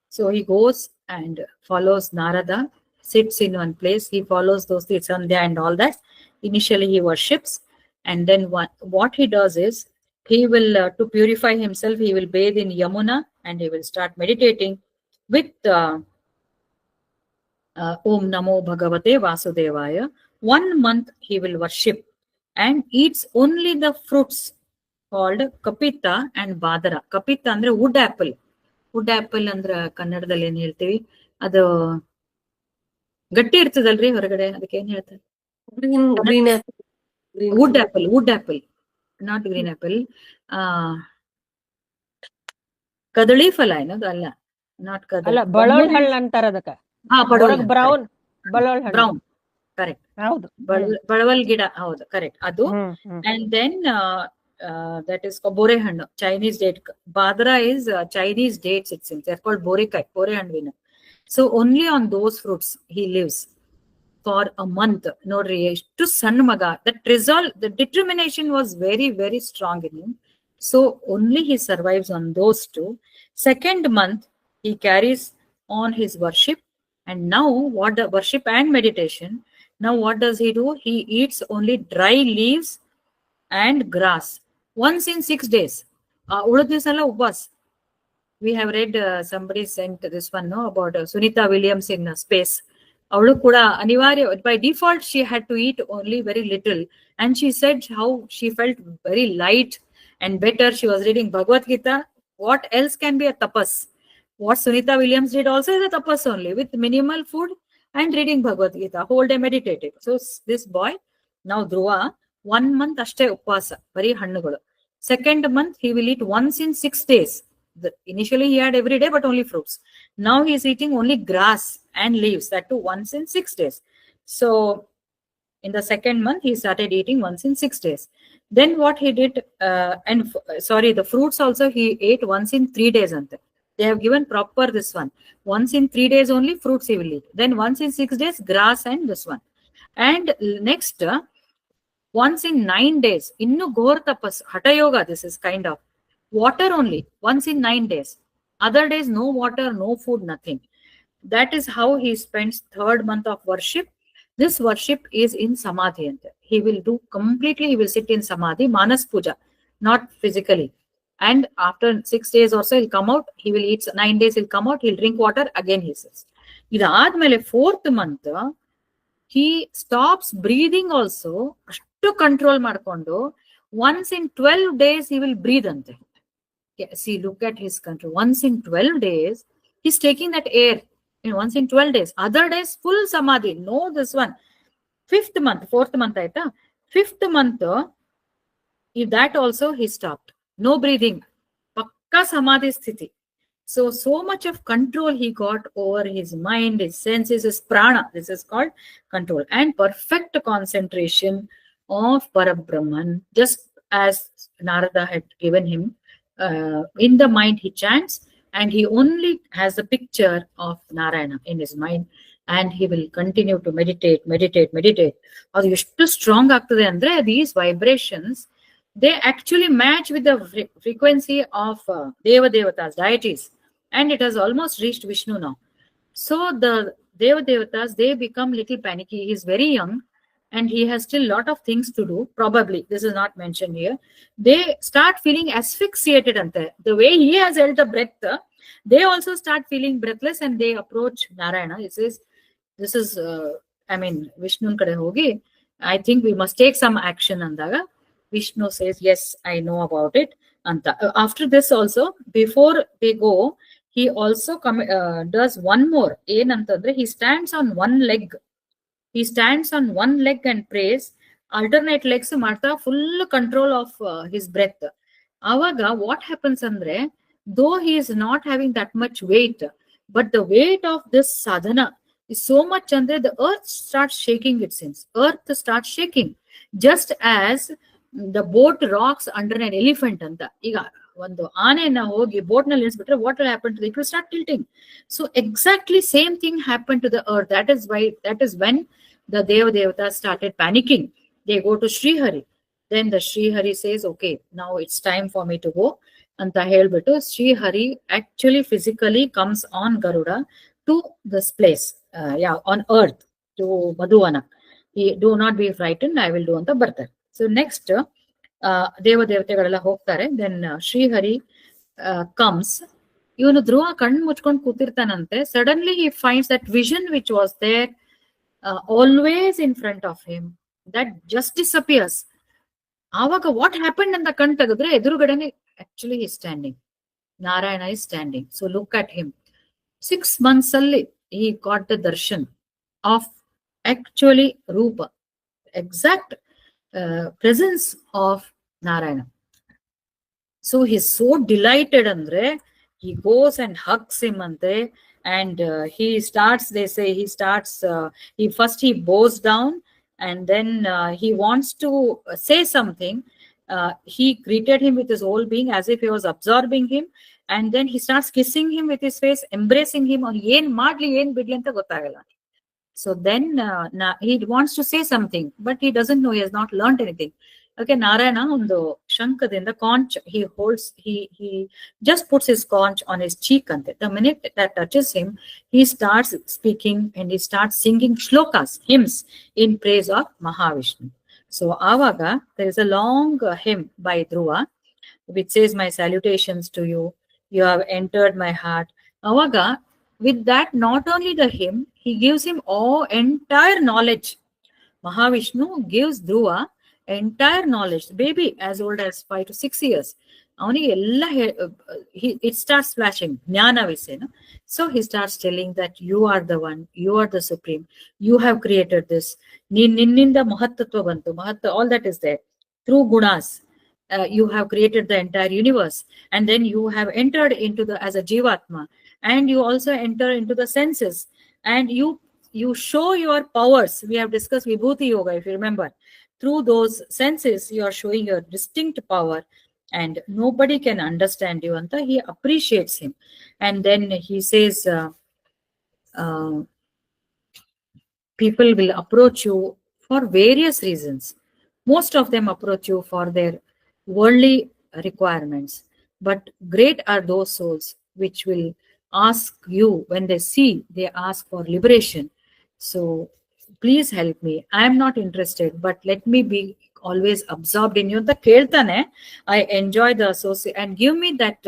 So he goes and follows Narada, sits in one place. He follows those Sandhya and all that. Initially he worships, and then what he does is, he will, to purify himself, he will bathe in Yamuna, and he will start meditating with Om Namo Bhagavate Vasudevaya. 1 month he will worship and eats only the fruits called Kapita and Badara. Kapita andre wood apple. Wood apple ಅಂದ್ರೆ ಕನ್ನಡದಲ್ಲಿ ಏನ್ ಹೇಳ್ತೀವಿ, ಅದು ಗಟ್ಟಿ ಇರ್ತದಲ್ರಿ ಹೊರಗಡೆ, ಅದಕ್ಕೆ ಏನ್ ಹೇಳ್ತಾರೆ? Wood apple, not green apple. ಕದಳಿ ಫಲ ಏನದು ಅಲ್ಲ, ನಾಟ್ ಕದಳಿ, ಬಳ್ಳೋಳ್ ಹಣ್ಣು ಅಂತಾರ ಅದಕ್ಕೆ. ಬ್ರೌನ್ ಕರೆಕ್ಟ್, ಬಳವಲ್ ಗಿಡ, ಹೌದು ಕರೆಕ್ಟ್ ಅದು. And then that is bore hannu, Chinese date. Badra is Chinese dates, it seems. They're called borekai, bore hannu. So only on those fruits he lives for a month. Nodri to san maga, that resolve, the determination was very, very strong in him. So only he survives on those two. Second month he carries on his worship, and now what the worship and meditation. Now what does he do? He eats only dry leaves and grass once in 6 days. We have read, somebody sent this one, no, about Sunita Williams in space. Avulu kuda anivarya, by default she had to eat only very little, and she said how she felt very light and better. She was reading Bhagavad Gita. What else can be a tapas? What Sunita Williams did also is a tapas only, with minimal food, and reading Bhagavad Gita, whole day meditating. So this boy, now Dhruva, 1 month ashte upvasa, very hannugulu. Second month, he will eat once in 6 days. Initially, he had every day, but only fruits. Now he is eating only grass and leaves, that too once in 6 days. So in the second month, he started eating once in 6 days. Then what he did, the fruits also he ate once in 3 days. They have given proper this one. Once in 3 days only fruits he will eat. Then once in 6 days, grass and this one. And next, once in 9 days, innu ghor tapas, hatha yoga, this is kind of. Water only, once in 9 days. Other days, no water, no food, nothing. That is how he spends third month of worship. This worship is in samadhi. He will do completely, he will sit in samadhi, manas puja, not physically. And after 6 days or so, he'll come out, he will eat, 9 days he'll come out, he'll drink water, again he sits. Idadmele fourth month, he stops breathing also, to control markondo. Once in 12 days, he will breathe. See, look at his control. Once in 12 days, he's taking that air. Once in 12 days. Other days, full samadhi. No, this one. Fourth month, aita. Fifth month, if that also he stopped. No breathing. Pakka samadhi sthiti. So much of control he got over his mind, his senses, his prana. This is called control. And perfect concentration of Parabrahman, just as Narada had given him. In the mind he chants, and he only has a picture of Narayana in his mind, and he will continue to meditate. Adu eshtu strong agtade andre these vibrations, they actually match with the frequency of Devatas, deities, and it has almost reached Vishnu now. So the Devatas, they become little panicky. He is very young and he has still a lot of things to do. Probably, this is not mentioned here. They start feeling asphyxiated. The way he has held the breath, they also start feeling breathless and they approach Narayana. He says, this is, Vishnu kade hogi. I think we must take some action. Andaga. Vishnu says, yes, I know about it. After this also, before they go, he also does one more. He stands on one leg. He stands on one leg and prays. Alternate legs marta, full control of his breath. Avaga, what happens andre, though he is not having that much weight, but the weight of this sadhana is so much andre, the earth starts shaking, it seems. Earth starts shaking. Just as the boat rocks under an elephant. ಒಂದು ಆನೆಯನ್ನ ಹೋಗಿ boat ನಲ್ಲಿ ಇಳಿಸ್ಬಿಟ್ರೆ what will happen to it? It will start tilting. So exactly same thing happened to the earth. That is when the Devatas started panicking. They go to Srihari. Then the Srihari says, okay, now it's time for me to go. Anta helbitu Srihari actually physically comes on Garuda to this place, on earth, to Madhuvana. Do not be frightened, I will do anta bartare. So next, ದೇವತೆಗಳೆಲ್ಲ ಹೋಗ್ತಾರೆ. Then Shrihari comes. ಇವನು ಧ್ರುವ ಕಣ್ಣು ಮುಚ್ಕೊಂಡು ಕೂತಿರ್ತಾನಂತೆ. Suddenly he finds that vision which was there always in front of him, that just disappears. ಆವಾಗ what happen ಅಂತ ಕಣ್ ತೆಗೆದ್ರೆ ಎದುರುಗಡೆನೆ actually he standing, Narayana is standing. So look at him. 6 months ಅಲ್ಲಿ he got the darshan of actually rupa, exact presence of Narayana. So he's so delighted andre, he goes and hugs him and he starts, they say he starts, he bows down and then he wants to say something. He greeted him with his whole being as if he was absorbing him, and then he starts kissing him with his face, embracing him. Yen madli yen bidli anta gottagala. So then he wants to say something, but he doesn't know, he has not learned anything. Okay, Narayana on the shankadinda conch he holds, he just puts his conch on his cheek. The minute that touches him, he starts speaking and he starts singing shlokas, hymns in praise of Mahavishnu. So avaga there is a long hymn by Dhruva which says, my salutations to you, you have entered my heart. Avaga, with that, not only the hymn, he gives him entire knowledge. Mahavishnu gives Dhruva entire knowledge. Baby as old as 5 to 6 years. it starts flashing. Jnana we say, no? So he starts telling that you are the one, you are the supreme, you have created this. Ninninda mahattattva bantu, all that is there. Through gunas, you have created the entire universe, and then you have entered into the as a jivatma, and you also enter into the senses, and you show your powers. We have discussed Vibhuti Yoga, if you remember. Through those senses, you are showing your distinct power, and nobody can understand you. Anta he appreciates him, and then he says, uh, people will approach you for various reasons. Most of them approach you for their worldly requirements, but great are those souls which will ask you when they see, they ask for liberation. So please help me. I am not interested, but let me be always absorbed in you. The keltane, I enjoy the associate, and give me that,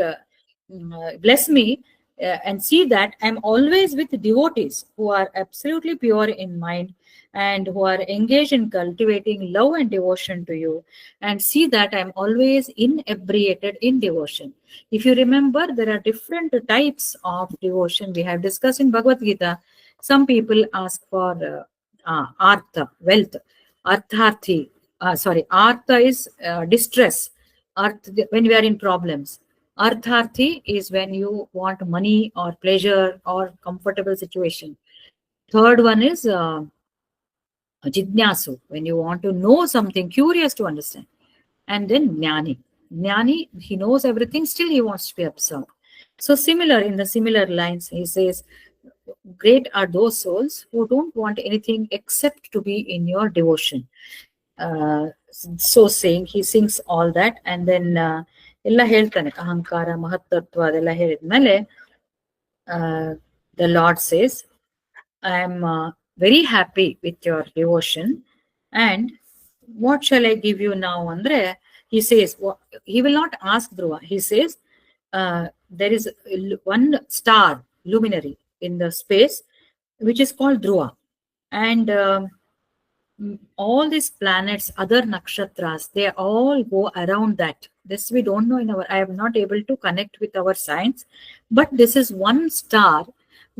bless me, and see that I'm always with devotees who are absolutely pure in mind and who are engaged in cultivating love and devotion to you, and see that I'm always inebriated in devotion. If you remember, there are different types of devotion we have discussed in Bhagavad Gita. Some people ask for artha, wealth, artharthi. Artha is distress. When we are in problems. Artharthi is when you want money or pleasure or comfortable situation. Third one is jidnyasu, when you want to know something, curious to understand. And then jnani. Jnani, he knows everything, still he wants to be absorbed. So in the similar lines, he says, great are those souls who don't want anything except to be in your devotion. So saying, he sings all that, and then ಎಲ್ಲ ಹೇಳ್ತಾನೆ, ಅಹಂಕಾರ ಮಹತ್ತತ್ವ ಅದೆಲ್ಲ ಹೇಳಿದ್ಮೇಲೆ the Lord says, I am very happy with your devotion, and what shall I give you now? Andre, he says, he will not ask Dhruva. He says, there is one star luminary in the space which is called Dhruva, and all these planets, other nakshatras, they all go around that. This we don't know I am not able to connect with our science, but this is one star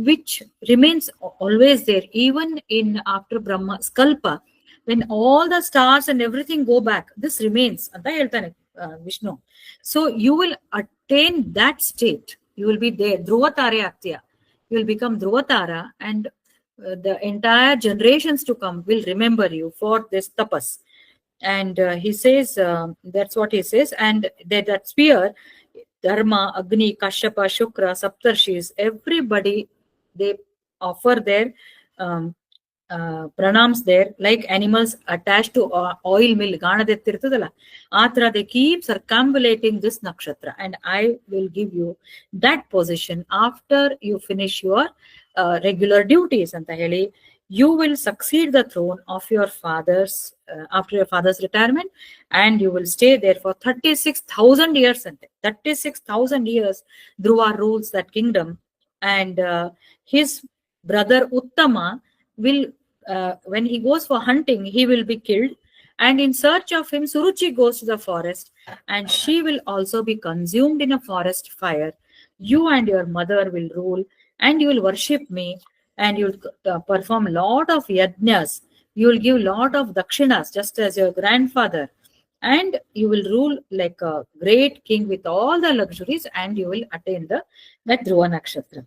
which remains always there, even in after Brahma Skalpa, when all the stars and everything go back, this remains. Anta ಹೇಳ್ತಾನೆ Vishnu. So you will attain that state. You will be there. Dhruva Tare Aktya. You will become Dhruva Tara, and the entire generations to come will remember you for this tapas. And he says, that's what he says. And that sphere, Dharma, Agni, Kashyapa, Shukra, Saptarshis, everybody, they offer their pranams there, like animals attached to oil mill. Atra, they keep circumambulating this nakshatra, and I will give you that position after you finish your regular duties. Anta heli, you will succeed the throne of your father's after your father's retirement, and you will stay there for 36,000 years. 36,000 years Dhruva rules that kingdom, and his brother Uttama will, when he goes for hunting, he will be killed, and in search of him Suruchi goes to the forest, and she will also be consumed in a forest fire. You and your mother will rule, and you will worship me, and you will perform lot of yajnas. You will give lot of dakshinas, just as your grandfather, and you will rule like a great king with all the luxuries, and you will attain that Dhruva nakshatra.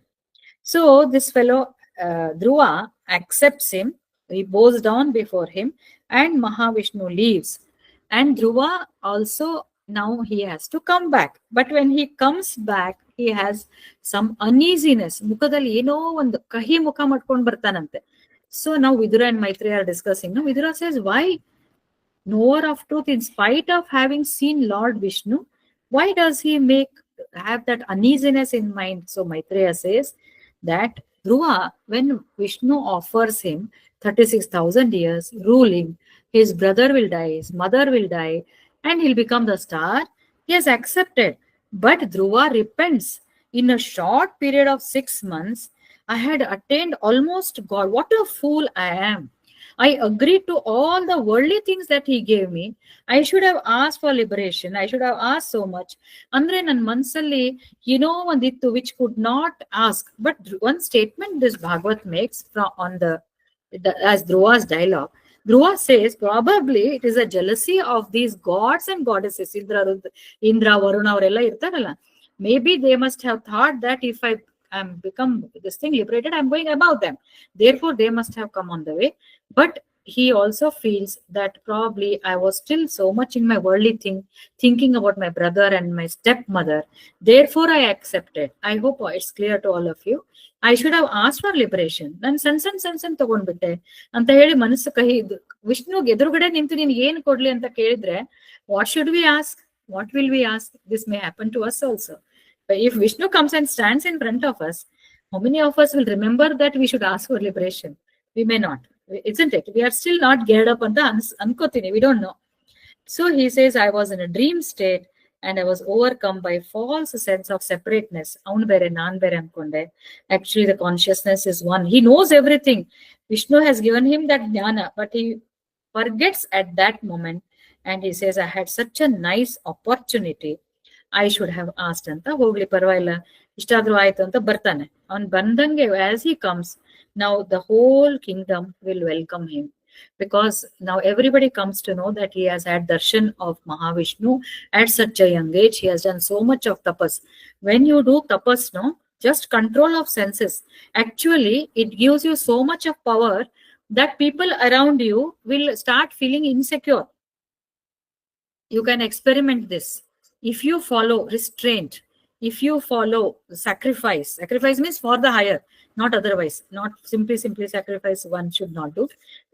So this fellow Dhruva accepts him. He bows down before him, and Mahavishnu leaves. And Dhruva also, now he has to come back. But when he comes back, he has some uneasiness. Mukadalli eno ಒಂದು ಕಹಿ ಮುಖ ಮಾಡ್ಕೊಂಡು ಬರ್ತಾನಂತೆ. So now Vidura and Maitreya are discussing. Now Vidura says, why, knower of truth, in spite of having seen Lord Vishnu, why does he have that uneasiness in mind? So Maitreya says that Dhruva, when Vishnu offers him 36,000 years ruling, his brother will die, his mother will die, and he'll become the star. He has accepted. But Dhruva repents. In a short period of 6 months, I had attained almost God. What a fool I am. I agreed to all the worldly things that he gave me. I should have asked for liberation. I should have asked so much. Andre nan mansalli, ondittu which could not ask. But one statement this Bhagavat makes on the as Dhruva's dialogue. Dhruva says probably it is a jealousy of these gods and goddesses, Indra, Varuna, avರೆಲ್ಲ ಇರ್ತಾರಲ್ಲ. Maybe they must have thought that if I am become this thing liberated, I'm going above them. Therefore, they must have come on the way. But he also feels that probably I was still so much in my worldly thinking about my brother and my stepmother. Therefore, I accepted. I hope it's clear to all of you. I should have asked for liberation. ನಾನು ಸಣ್ಣ ತಗೊಂಡ್ಬಿಟ್ಟೆ ಅಂತ ಹೇಳಿ ಮನಸ್ಸು ಕಹಿ ವಿಷ್ಣುಗೆ ಎದುರುಗಡೆ ನಿಂತು ನೀನ್ ಏನ್ ಕೊಡ್ಲಿ ಅಂತ ಕೇಳಿದ್ರೆ, what should we ask? What will we ask? This may happen to us also. But if Vishnu comes and stands in front of us, how many of us will remember that we should ask for liberation? We may not, isn't it? We are still not geared up on the ankotini. We don't know. So he says, I was in a dream state and I was overcome by false sense of separateness. Avunu bere, naan bere ankonde. Actually, the consciousness is one. He knows everything. Vishnu has given him that jnana, but he forgets at that moment. And he says, I had such a nice opportunity. I should have asked anta hogli parvailla ishtadru aaytu anta bartane. On bandange, as he comes, now the whole kingdom will welcome him, because now everybody comes to know that he has had darshan of Mahavishnu at such a young age. He has done so much of tapas. When you do tapas, no, just control of senses, actually it gives you so much of power that people around you will start feeling insecure. You can experiment this. If you follow restraint, if you follow sacrifice means for the higher, not otherwise, not simply sacrifice one should not do.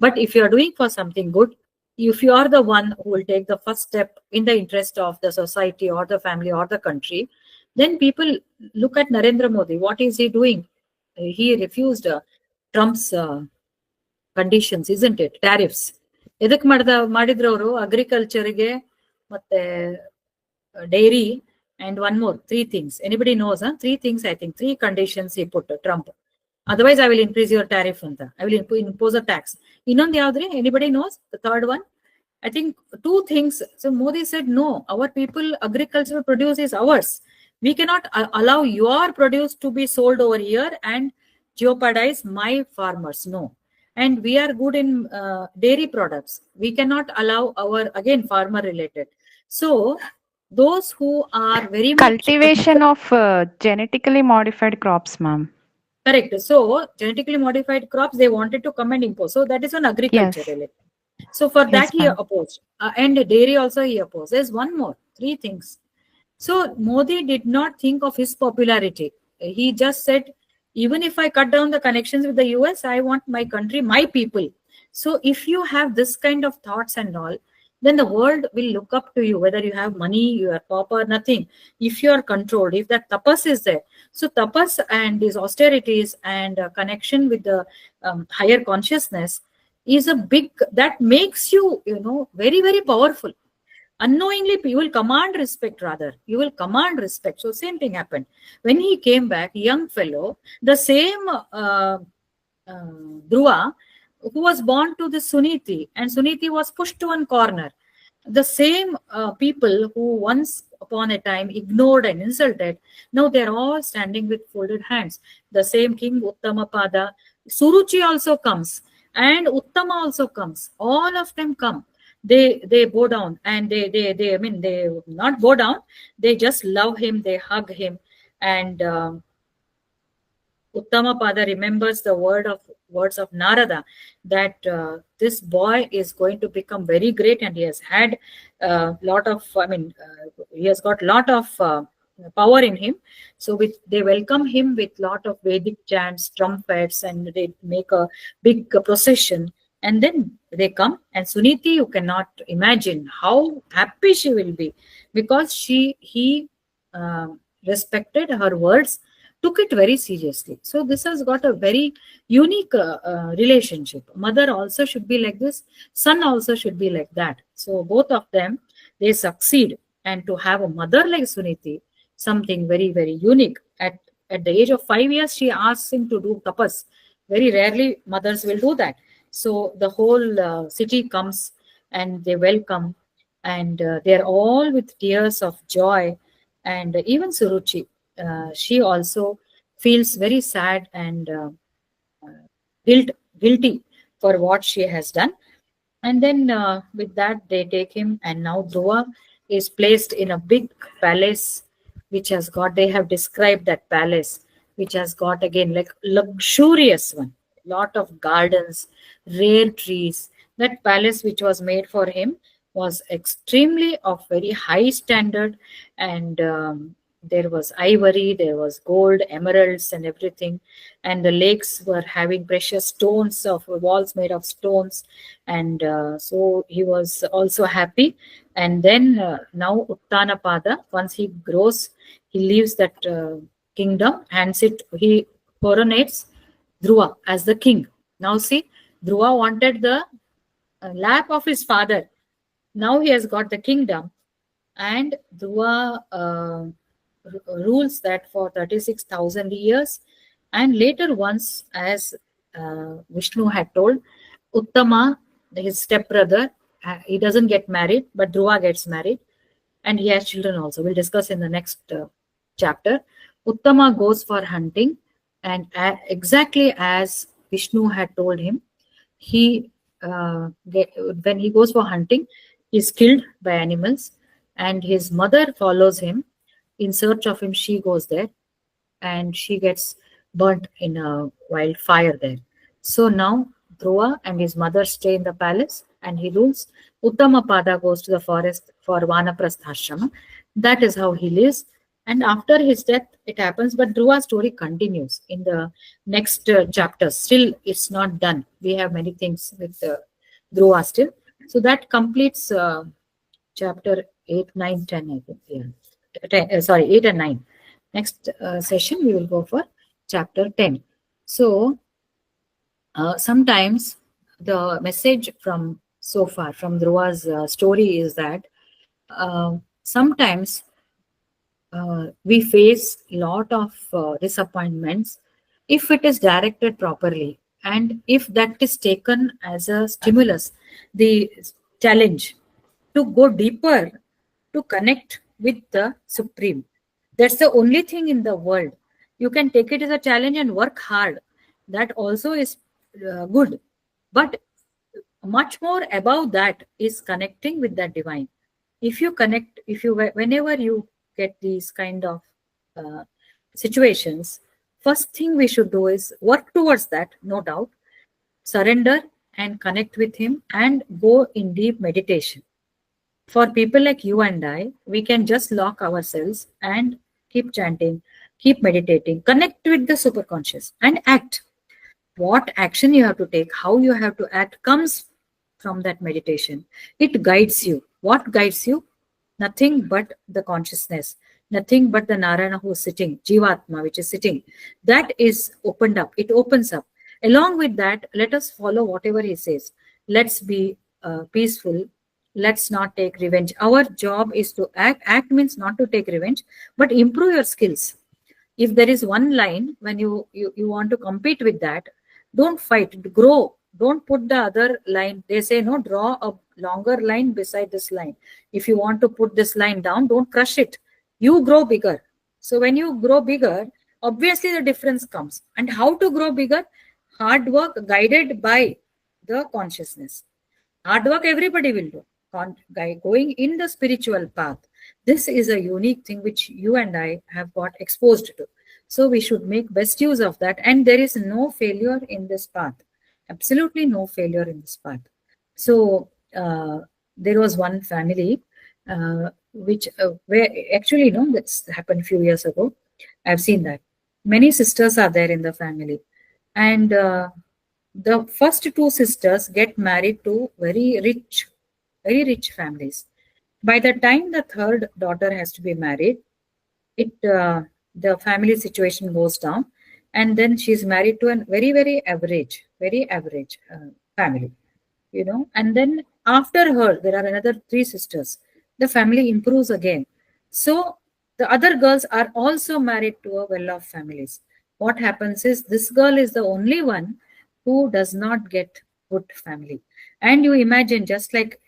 But if you are doing for something good, if you are the one who will take the first step in the interest of the society or the family or the country, then people look at Narendra Modi. What is he doing? He refused Trump's conditions, isn't it? Tariffs. ಎದಕ್ ಮಾಡಿದ್ರು ಅವರು? ಅಗ್ರಿಕಲ್ಚರ್ಗೆ ಮತ್ತೆ dairy and one more, 3 things. Anybody knows? 3 things, I think 3 conditions he put, Trump. Otherwise I will increase your tariff anta, I will impose a tax. Innond yavadri? Anybody knows the third one? I think 2 things. So Modi said, no, our people, agricultural produce is ours. We cannot allow your produce to be sold over here and jeopardize my farmers. No. And we are good in dairy products. We cannot allow our, again, farmer related. So those who are very cultivation of genetically modified crops, ma'am. Correct. So genetically modified crops, they wanted to come and impose. So that is on agriculture related. So for that he opposed. And dairy also he opposed. There's one more, 3 things. So Modi did not think of his popularity. He just said, even if I cut down the connections with the US, I want my country, my people. So if you have this kind of thoughts and all, then the world will look up to you, whether you have money, you are pauper, nothing. If you are controlled, if that tapas is there. So tapas and these austerities and connection with the higher consciousness is a big, that makes you, very, very powerful. Unknowingly, you will command respect rather. You will command respect. So same thing happened. When he came back, young fellow, the same Dhruva, who was born to the Suniti, and Suniti was pushed to one corner. The same people who once upon a time ignored and insulted, now they're all standing with folded hands. The same king, Uttamapada, Suruchi also comes, and Uttama also comes. All of them come. They bow down, and they not bow down, they just love him, they hug him. And Uttamapada remembers the words of Narada, that this boy is going to become very great, and he has had he has got lot of power in him. So they welcome him with lot of Vedic chants, trumpets, and they make a big procession. And then they come, and Suniti, you cannot imagine how happy she will be, because he respected her words, took it very seriously. So this has got a very unique relationship. Mother also should be like this. Son also should be like that. So both of them, they succeed. And to have a mother like Suniti, something very, very unique. At the age of 5 years, she asks him to do tapas. Very rarely mothers will do that. So the whole city comes and they welcome, and they're all with tears of joy. And even Suruchi, she also feels very sad and guilt, guilty for what she has done. And then with that, they take him, and now Dhruva is placed in a big palace, which has got, they have described that palace, which has got again like luxurious one, lot of gardens, rare trees. That palace, which was made for him, was extremely of very high standard, and there was ivory, there was gold, emeralds, and everything. And the lakes were having precious stones, of walls made of stones. And so he was also happy. And then now Uttanapada, once he grows, he leaves that kingdom, and he coronates Dhruva as the king. Now see, Dhruva wanted the lap of his father. Now he has got the kingdom, and Dhruva rules that for 36,000 years. And later, once, as Vishnu had told, Uttama, his stepbrother, he doesn't get married, but Dhruva gets married, and he has children also. We'll discuss in the next chapter. Uttama goes for hunting, and exactly as Vishnu had told him, when he goes for hunting, is killed by animals, and his mother follows him. In search of him, she goes there, and she gets burnt in a wildfire there. So now Dhruva and his mother stay in the palace, and he rules. Uttamapada goes to the forest for Vanaprastha. That is how he lives. And after his death, it happens, but Dhruva's story continues in the next chapters. Still, it's not done. We have many things with Dhruva still. So that completes chapter 8, 9, 10, I think. Yeah. 8 and 9. Next session, we will go for chapter 10. So, sometimes the message from so far, from Dhruva's story, is that sometimes we face a lot of disappointments if it is directed properly, and if that is taken as a stimulus, the challenge to go deeper, to connect with the Supreme. That's the only thing in the world. You can take it as a challenge and work hard. That also is good. But much more above that is connecting with that divine. If you connect, whenever you get these kind of situations, first thing we should do is work towards that, no doubt, surrender and connect with him, and go in deep meditation. For people like you and I, we can just lock ourselves and keep chanting, keep meditating, connect with the superconscious, and act. What action you have to take, how you have to act, comes from that meditation. It guides you. What guides you? Nothing but the consciousness, nothing but the Narayana who is sitting, Jivatma, which is sitting. That is opened up. It opens up. Along with that, let us follow whatever he says. Let's be peaceful. Let's not take revenge. Our job is to act. Act means not to take revenge, but improve your skills. If there is one line, when you want to compete with that, don't fight, grow. Don't put the other line. They say, no, draw a longer line beside this line. If you want to put this line down, don't crush it. You grow bigger. So when you grow bigger, obviously the difference comes. And how to grow bigger? Hard work guided by the consciousness. Hard work everybody will do. Going in the spiritual path. This is a unique thing which you and I have got exposed to. So we should make best use of that. And there is no failure in this path. Absolutely no failure in this path. So there was one family which where actually, that's happened a few years ago. I've seen that. Many sisters are there in the family. And the first two sisters get married to very rich families. By the time the third daughter has to be married, the family situation goes down, and then she's married to a very average family, and then after her there are another three sisters. The family improves again. So the other girls are also married to a well-off families. What happens is, this girl is the only one who does not get good family. And you imagine, just like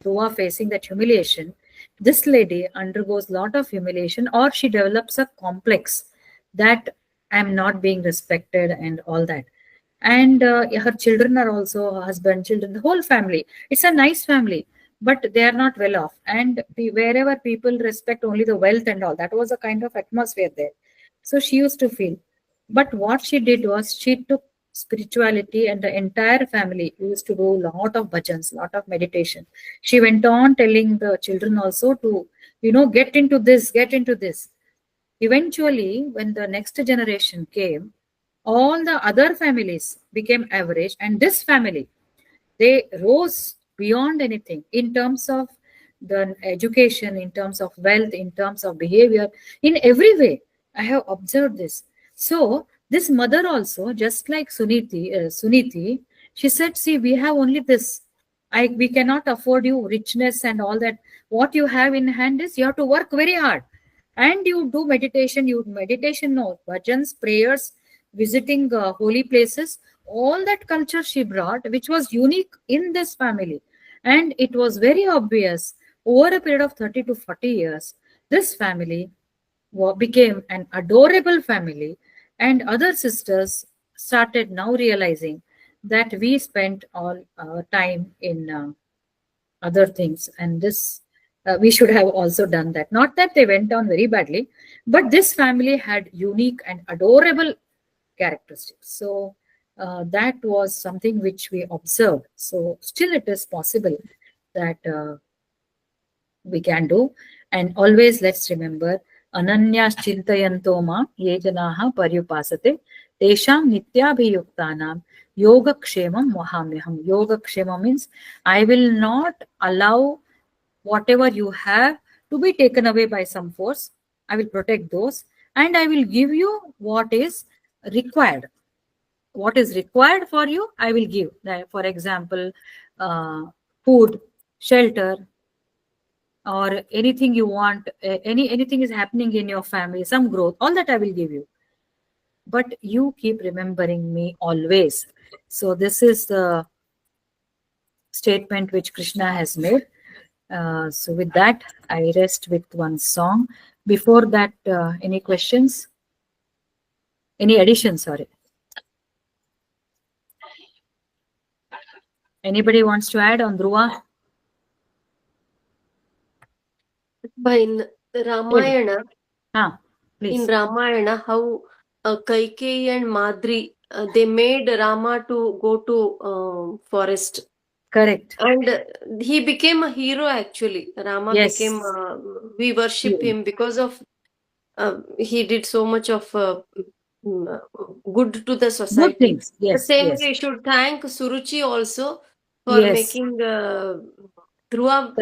Dhruva facing that humiliation, this lady undergoes a lot of humiliation, or she develops a complex that I'm not being respected and all that. And her children are also, her husband, children, the whole family. It's a nice family, but they are not well off. And wherever people respect only the wealth and all, that was a kind of atmosphere there. So she used to feel. But what she did was she took spirituality, and the entire family used to do a lot of bhajans, lot of meditation. She went on telling the children also to, get into this, get into this. Eventually, when the next generation came, all the other families became average, and this family, they rose beyond anything in terms of the education, in terms of wealth, in terms of behavior, in every way. I have observed this. So this mother also, just like Suniti, she said, see, we have only this. We cannot afford you richness and all that. What you have in hand is you have to work very hard, and you do meditation. You meditation, no bhajans, prayers, visiting holy places. All that culture she brought, which was unique in this family, and it was very obvious over a period of 30 to 40 years, this family became an adorable family, and other sisters started now realizing that we spent all our time in other things, and this we should have also done that. Not that they went on very badly, but this family had unique and adorable characteristics. So that was something which we observed. So still it is possible that we can do. And always let's remember, Ananyas Chintayanto Ma Ye Janaha Paryupasate Tesham Nityabhiyuktanam Yoga Kshemam Mahamyaham. Yoga Kshema means I will not allow whatever you have to be taken away by some force. I will protect those, and I will give you what is required. What is required for you, I will give. For example, food, shelter, or anything you want, anything is happening in your family, some growth, all that I will give you. But you keep remembering me always. So this is the statement which Krishna has made. So with that, I rest with one song. Before that, any questions? Any additions? Sorry. Anybody wants to add on Dhruva? In Ramayana, Please. in Ramayana, how Kaikeyi and Madri, they made Rama to go to forest. Correct. And he became a hero actually. Rama Yes. became, we worship him because of, he did so much of good to the society. Good things. Yes. The same Yes. way, we should thank Suruchi also for Yes. making Dhruva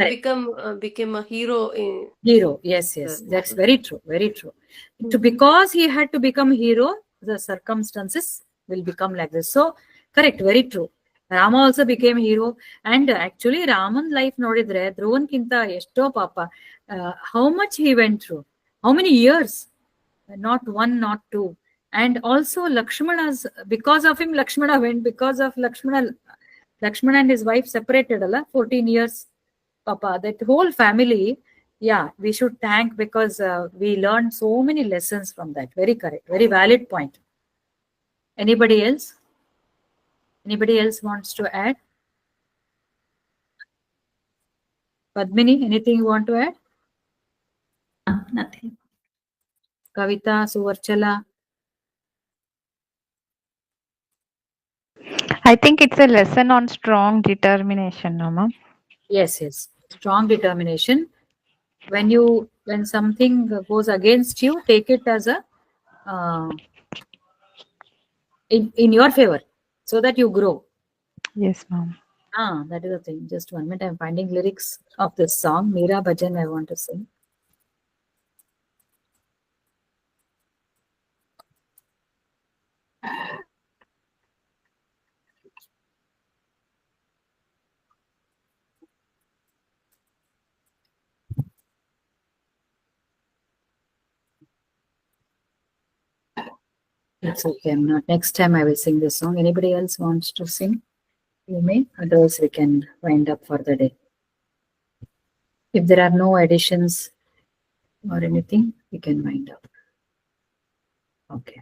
became a hero. Hero. Yes. Yes. That's very true. Very true. Because he had to become hero, the circumstances will become like this. So correct. Very true. Rama also became hero, and actually Raman life nodidre Dhruvan kinta esto papa, how much he went through, how many years, not one, not two. And also Lakshmana's, because of him Lakshmana went, because of Lakshmana and his wife separated 14 years, papa, that whole family. Yeah, we should thank, because we learned so many lessons from that. Very correct, very valid point. Anybody else wants to add? Padmini, anything you want to add? Nothing. Kavita, Suvarchala? I think it's a lesson on strong determination, no, ma'am? Yes. Strong determination. When something goes against you, take it as a in your favor, so that you grow. Yes, ma'am. That is the thing. Just 1 minute, I'm finding lyrics of this song, Meera Bhajan, I want to sing. It's okay. I'm not. Next time I will sing this song. Anybody else wants to sing? You may. Otherwise, we can wind up for the day. If there are no additions or anything, we can wind up. Okay.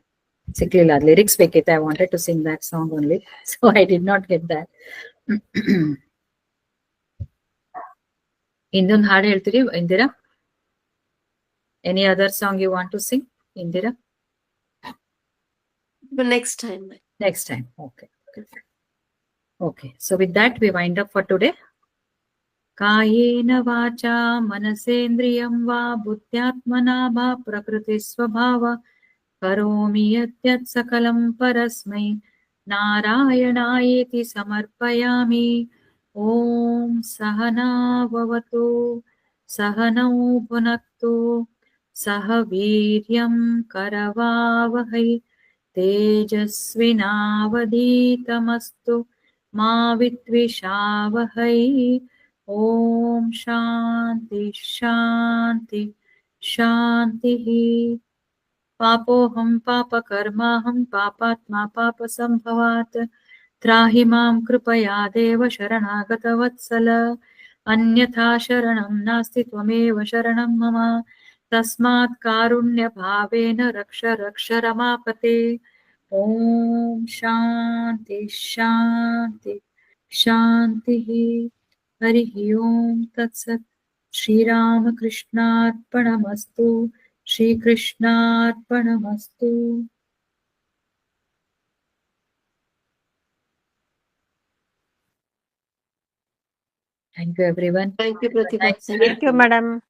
Siklila, lyrics ಬೇಕಿತ್ತು. I wanted to sing that song only, so I did not get that. ಇನ್ನೊಂದು ಹಾಡು ಹೇಳ್ತೀರಿ Indira? Any other song you want to sing, Indira? But next time. Next time. Okay. Okay. So with that, we wind up for today. कायेन वाचा मनसेन्द्रियं वा बुद्ध्यात्मना वा प्रकृतिस्वभाव करोमि यद्यत् सकलं परस्मै नारायणायेति समर्पयामि. ॐ सहना भवतु सहनौ भुनक्तु सह वीर्यं करवावहै तेजस्विनावधीतमस्तु मा विद्विषावहै. ॐ शान्ति शान्ति शान्तिः. पापोऽहं पापकर्माहं पापात्मा पापसम्भवात् त्राहि मां कृपया देव शरणागतवत्सल. अन्यथा शरणं नास्ति त्वमेव शरणं मम. तस्मात् कारुण्यभावेन रक्ष रक्ष रमापते. ॐ शान्ति शान्ति शान्तिः. हरिः ओं तत्सत्. श्रीरामकृष्णार्पणमस्तु. श्रीकृष्णार्पणमस्तु. Thank you, everyone. Thank you, Pratibha. Thank you, madam.